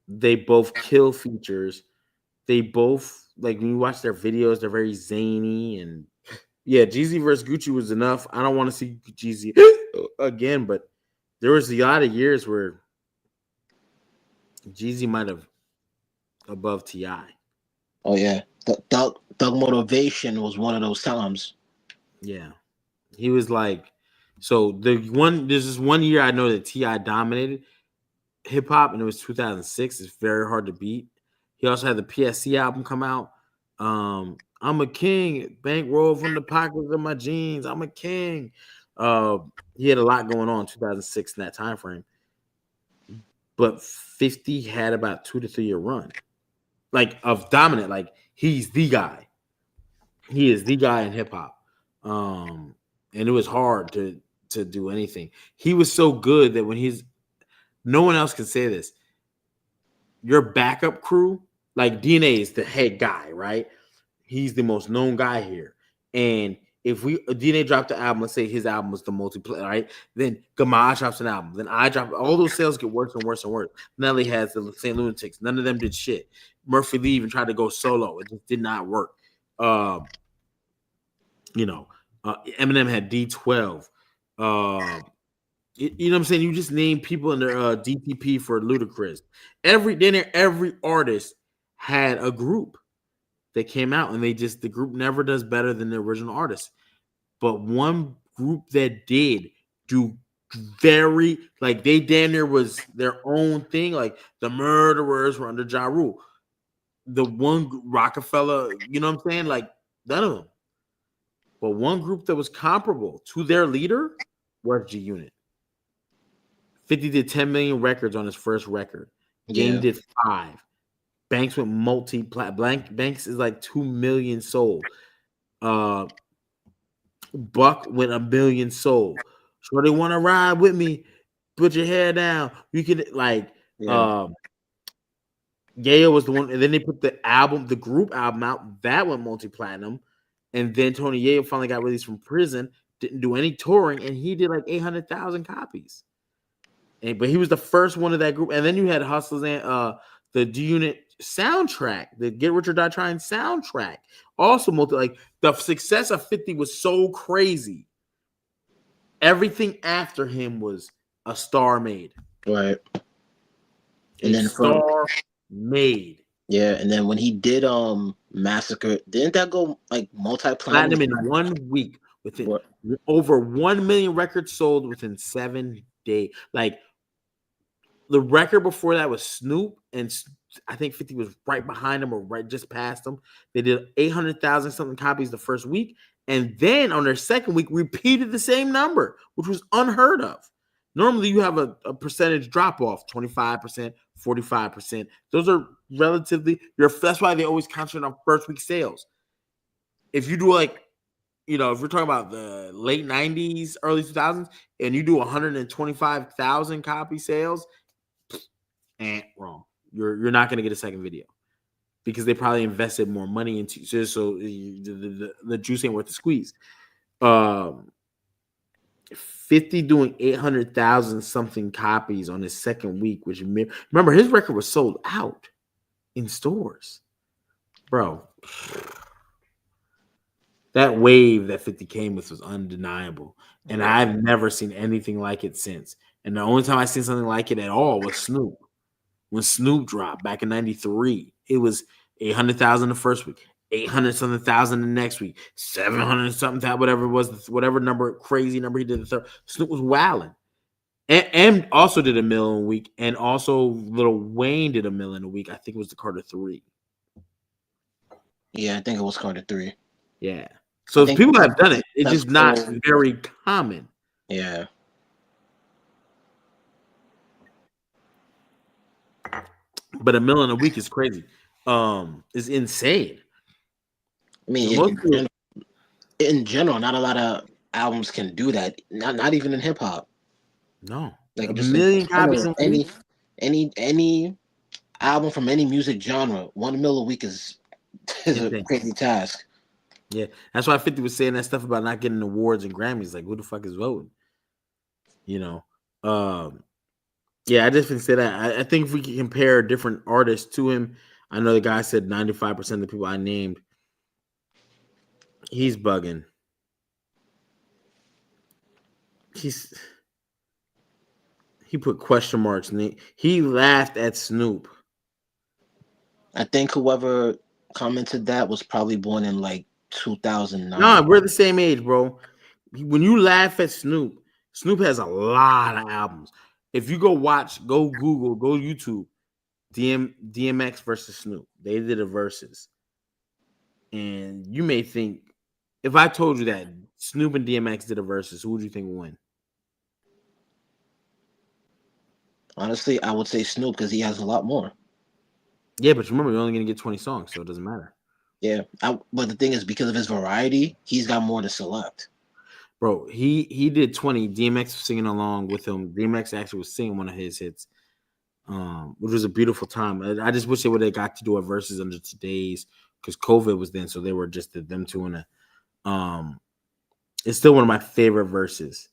They both kill features. They both like when you watch their videos, they're very zany and yeah. Jeezy versus Gucci was enough. I don't want to see Jeezy again, but there was a lot of years where Jeezy might have above T.I. Oh yeah, Thug Motivation was one of those times. Yeah, he was like, so there's this one year I know that T.I. dominated hip hop, and it was 2006. It's very hard to beat. He also had the PSC album come out. I'm a king, bankroll from the pockets of my jeans. I'm a king. He had a lot going on in 2006 in that time frame. But 50 had about 2 to 3 year run, like of dominant. Like he's the guy. He is the guy in hip hop. And it was hard to do anything. He was so good that when no one else can say this. Your backup crew, like DNA is the head guy, right? He's the most known guy here. And if DNA dropped the album, let's say his album was the multiplayer, right? Then Gamage drops an album. Then I drop, all those sales get worse and worse and worse. Nelly has the St. Lunatics. None of them did shit. Murphy Lee even tried to go solo. It just did not work. Eminem had D12. You know what I'm saying? You just name people in their DTP for Ludacris. Every artist had a group that came out, and the group never does better than the original artist. But one group that did do very like they damn near was their own thing. Like the murderers were under Ja Rule. The one Rockefeller, you know what I'm saying? Like none of them. But one group that was comparable to their leader was G Unit. 50 did 10 million records on his first record. Game did 5. Banks went Banks is like 2 million sold. Buck went 1 million sold. So they want to ride with me. Put your hair down. You can like Yayo was the one, and then they put the group album out that went multi-platinum, and then Tony Yayo finally got released from prison, didn't do any touring, and he did like 800,000 copies. But he was the first one of that group, and then you had Hustlers and the G Unit soundtrack, the Get Rich or Die Trying soundtrack, also like the success of 50 was so crazy. Everything after him was a star made, right? And then star made. Yeah, and then when he did Massacre, didn't that go like multi-platinum in 1 week? Within over 1 million records sold within 7 days. Like the record before that was Snoop, and I think 50 was right behind him or right just past him. They did 800,000 something copies the first week, and then on their second week repeated the same number, which was unheard of. Normally, you have a percentage drop off, 25%, 45%. Those are relatively that's why they always concentrate on first week sales. If you do like, if we're talking about the late 90s, early 2000s, and you do 125,000 copy sales, wrong. You're not going to get a second video because they probably invested more money into so the juice ain't worth the squeeze. 50 doing 800,000 something copies on his second week, which remember his record was sold out in stores, bro. That wave that 50 came with was undeniable, and I've never seen anything like it since. And the only time I seen something like it at all was Snoop. When Snoop dropped back in '93, it was 800,000 the first week, 800 something thousand the next week, 700 something, whatever it was, whatever crazy number he did the third. Snoop was wilding, and also did $1 million a week, and also Lil Wayne did $1 million a week. I think it was the Carter 3. Yeah, I think it was Carter 3. Yeah, so people have done it. It's just not very common. Yeah. But $1 million a week is crazy. Is insane. I mean, in general, not a lot of albums can do that. Not even in hip hop. No, like $1 million copies in any album from any music genre, 1 mil a week is a crazy task. Yeah, that's why 50 was saying that stuff about not getting awards and Grammys. Like, who the fuck is voting? Yeah, I just didn't say that. I think if we can compare different artists to him, I know the guy said 95% of the people I named. He's bugging. He put question marks and he laughed at Snoop. I think whoever commented that was probably born in like 2009. No, we're the same age, bro. When you laugh at Snoop, Snoop has a lot of albums. If you go Google, go YouTube, DMX versus Snoop. They did a versus. And you may think, if I told you that Snoop and DMX did a versus, who would you think would win? Honestly, I would say Snoop because he has a lot more. Yeah, but remember, you're only going to get 20 songs, so it doesn't matter. Yeah, but the thing is, because of his variety, he's got more to select. Bro, he did 20. DMX was singing along with him. DMX actually was singing one of his hits, which was a beautiful time. I just wish they would have got to do a versus under today's, because COVID was then, so they were just them two in a. It's still one of my favorite verses,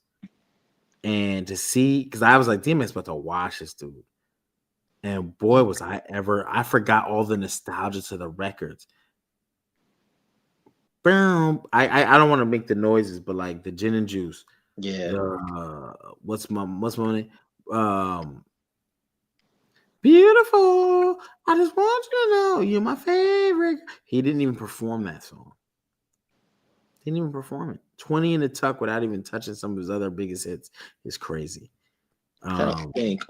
and to see, because I was like, DMX about to watch this dude, and boy was I forgot all the nostalgia to the records. Boom! I don't want to make the noises, but like the gin and juice. Yeah. What's my name? Beautiful. I just want you to know you're my favorite. He didn't even perform that song. Didn't even perform it. 20 in the tuck without even touching some of his other biggest hits is crazy. Trying to think.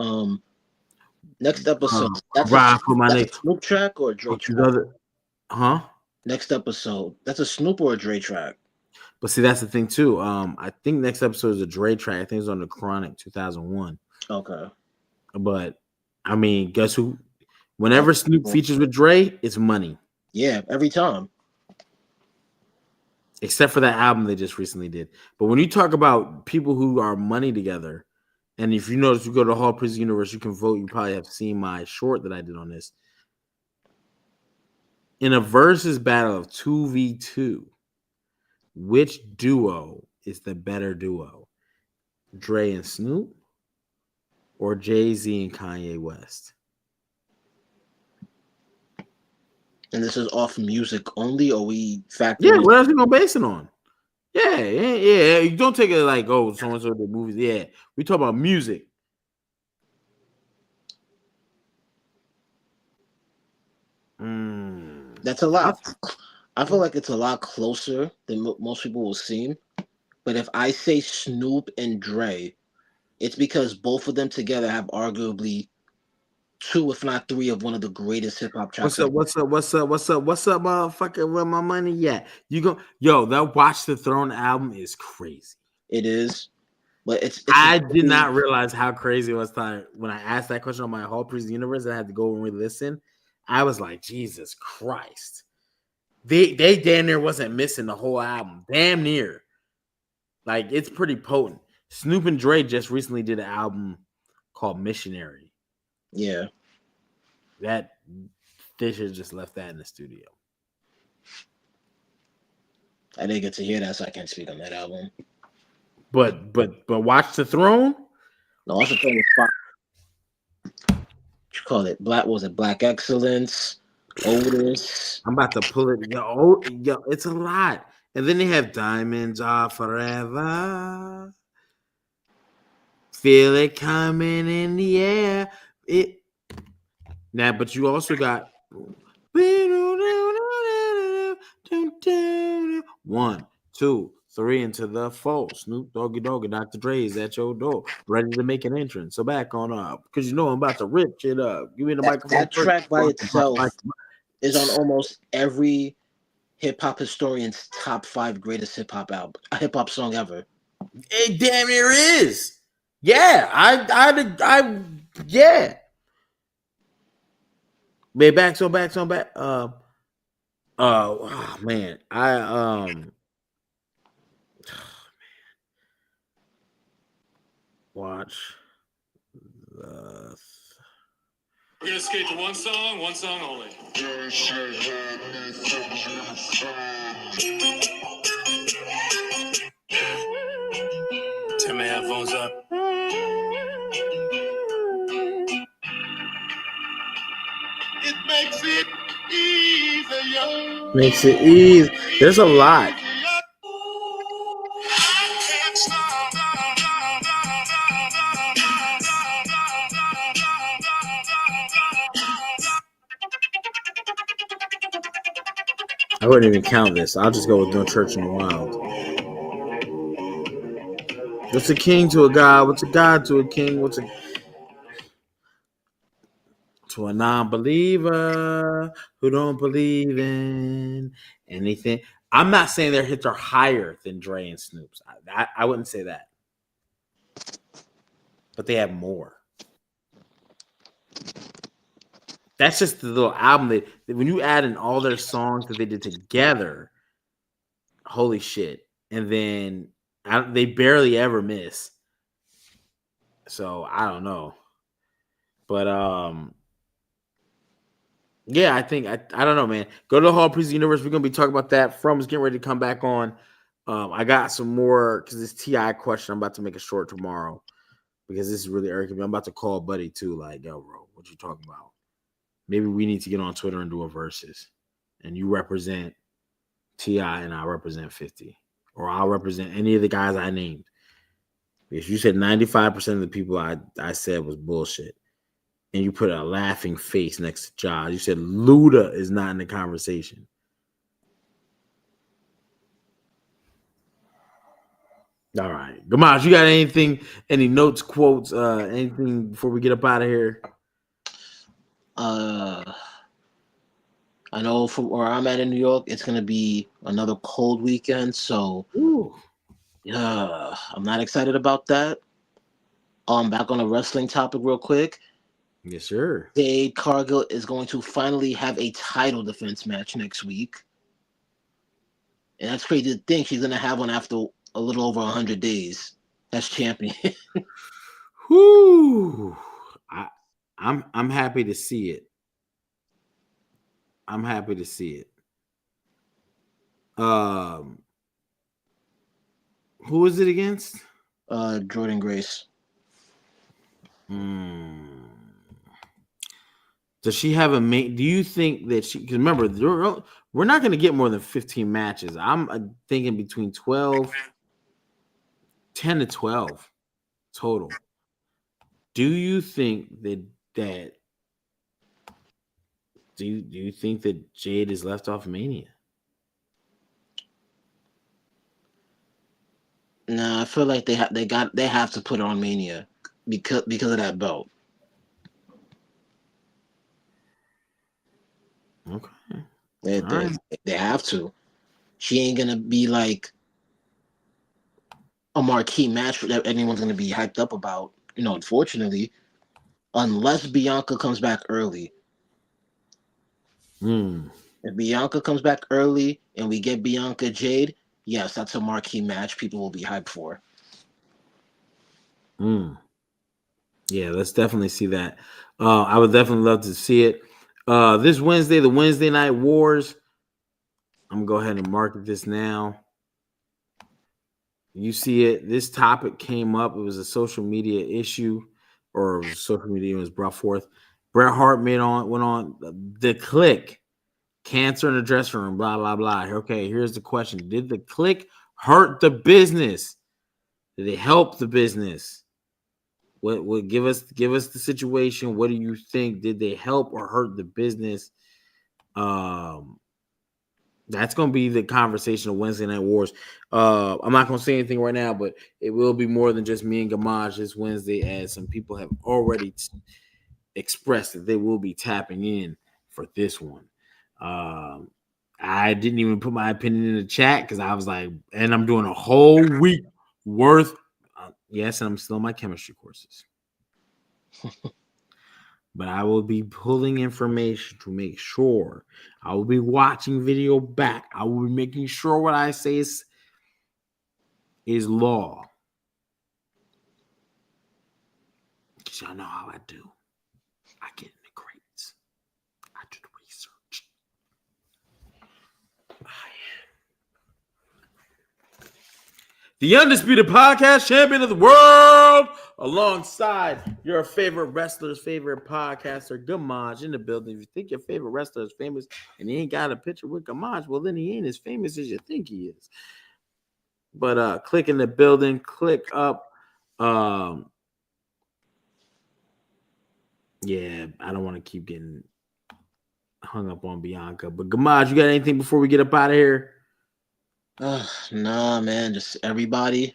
Next episode. Ride for my That's a nigga. Snoop track or a Dre track? Huh? Next episode. That's a Snoop or a Dre track? But see, that's the thing too. I think next episode is a Dre track. I think it's on the Chronic 2001. Okay. But I mean, guess who? Whenever Snoop features with Dre, it's money. Yeah, every time. Except for that album they just recently did. But when you talk about people who are money together, and if you notice, you go to Hall Prison Universe, you can vote. You probably have seen my short that I did on this. In a versus battle of 2v2, which duo is the better duo? Dre and Snoop or Jay-Z and Kanye West? And this is off music only, or we factor? Yeah, what else are you gonna base it on? Yeah. You don't take it like, oh, so and so did movies. Yeah, we talk about music. That's a lot. I feel like it's a lot closer than most people will seem. But if I say Snoop and Dre, it's because both of them together have arguably two, if not three, of one of the greatest hip hop tracks. What's up, motherfucker? Where my money at? You go, yo, that Watch the Throne album is crazy. It is. But it's I did not realize how crazy it was when I asked that question on my Hall Prison Universe. I had to go and re-listen. I was like, Jesus Christ. They damn near wasn't missing the whole album. Damn near. Like, it's pretty potent. Snoop and Dre just recently did an album called Missionary. Yeah. They should have just left that in the studio. I didn't get to hear that, so I can't speak on that album. But Watch the Throne? No, Watch the Throne was fire. What you call it? Black Excellence? Otis. I'm about to pull it. Yo, it's a lot. And then they have Diamonds Are Forever. Feel it coming in the air. But you also got 1, 2, 3 into the 4. Snoop Doggy Dogg and Dr. Dre is at your door, ready to make an entrance. So back on up, because you know I'm about to rip shit up. Give me the microphone. That track by itself is on almost every hip hop historian's top 5 greatest hip hop song ever. It damn near is. Yeah, yeah. Man, back. Oh man, watch the. We're gonna skate to one song only. Turn my headphones up. It makes it easier. Makes it easy. There's a lot. I wouldn't even count this. I'll just go with No Church in the Wild. What's a king to a god? What's a god to a king? What's a to a non-believer who don't believe in anything? I'm not saying their hits are higher than Dre and Snoop's. I wouldn't say that. But they have more. That's just the little album when you add in all their songs that they did together, holy shit. And then they barely ever miss. So I don't know. But yeah, I think I don't know, man. Go to the Hall Prison Universe. We're gonna be talking about that. From is getting ready to come back on. I got some more because this TI question. I'm about to make a short tomorrow because this is really irking me. I'm about to call a buddy too. Like, yo, bro, what you talking about? Maybe we need to get on Twitter and do a versus, and you represent TI and I represent 50, or I'll represent any of the guys I named. Because you said 95% of the people I said was bullshit. And you put a laughing face next to Josh. You said Luda is not in the conversation. All right. Gamash, you got anything, any notes, quotes, anything before we get up out of here? I know from where I'm at in New York, it's gonna be another cold weekend, so Ooh. I'm not excited about that. Back on a wrestling topic real quick. Yes, sir. Jade Cargill is going to finally have a title defense match next week. And that's crazy to think she's gonna have one after a little over 100 days as champion. Whoo. I'm happy to see it. I'm happy to see it. Who is it against? Jordan Grace. Does she have a main? Do you think that she? Because remember, we're not going to get more than 15 matches. I'm thinking between 10 to 12 total. Do you think that do you think that Jade is left off Mania? Nah, I feel like they have to put her on Mania because of that belt. Okay. They have to. She ain't gonna be like a marquee match that anyone's gonna be hyped up about. Unfortunately, unless Bianca comes back early. If Bianca comes back early and we get Bianca Jade, yes, that's a marquee match people will be hyped for. Yeah, let's definitely see that. I would definitely love to see it. This Wednesday, the Wednesday Night Wars. I'm gonna go ahead and market this now. You see it. This topic came up. It was a social media issue, or social media was brought forth. Bret Hart went on the Click, cancer in the dressing room, blah blah blah. Okay, here's the question: did the Click hurt the business? Did it help the business? What give us the situation? What do you think? Did they help or hurt the business? That's going to be the conversation of Wednesday Night Wars. I'm not going to say anything right now, but it will be more than just me and Gamaj this Wednesday, as some people have already expressed that they will be tapping in for this one. I didn't even put my opinion in the chat because I was like, and I'm doing a whole week worth. Yes, and I'm still in my chemistry courses. But I will be pulling information to make sure. I will be watching video back. I will be making sure what I say is law. Because y'all know how I do. I get in the crates. I do the research. The Undisputed Podcast Champion of the World, alongside your favorite wrestler's favorite podcaster, Gamaj, in the building. If you think your favorite wrestler is famous and he ain't got a picture with Gamaj, well, then he ain't as famous as you think he is. But click in the building, click up. Yeah, I don't want to keep getting hung up on Bianca. But Gamaj, you got anything before we get up out of here? Nah, man. Just everybody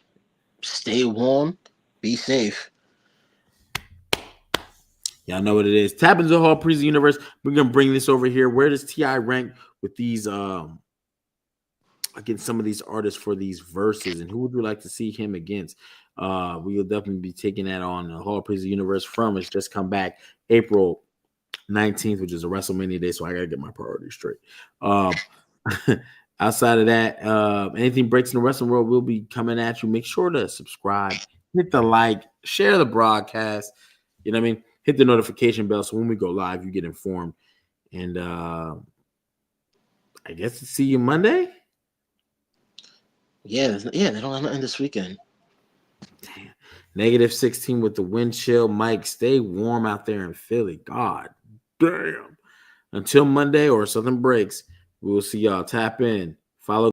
stay warm, be safe. Y'all know what it is. Tap into the Hall Pre's Universe. We're gonna bring this over here. Where does T.I. rank with these against some of these artists for these verses, and who would we like to see him against? We will definitely be taking that on the Hall Pre's Universe from. It's just come back April 19th, which is a WrestleMania day, so I gotta get my priorities straight. Outside of that, anything breaks in the wrestling world, we'll be coming at you. Make sure to subscribe, hit the like, share the broadcast. You know what I mean? Hit the notification bell so when we go live, you get informed. And I guess to see you Monday. Yeah, they don't have nothing this weekend. Damn. -16 with the wind chill. Mike, stay warm out there in Philly. God damn. Until Monday or something breaks, we will see y'all. Tap in. Follow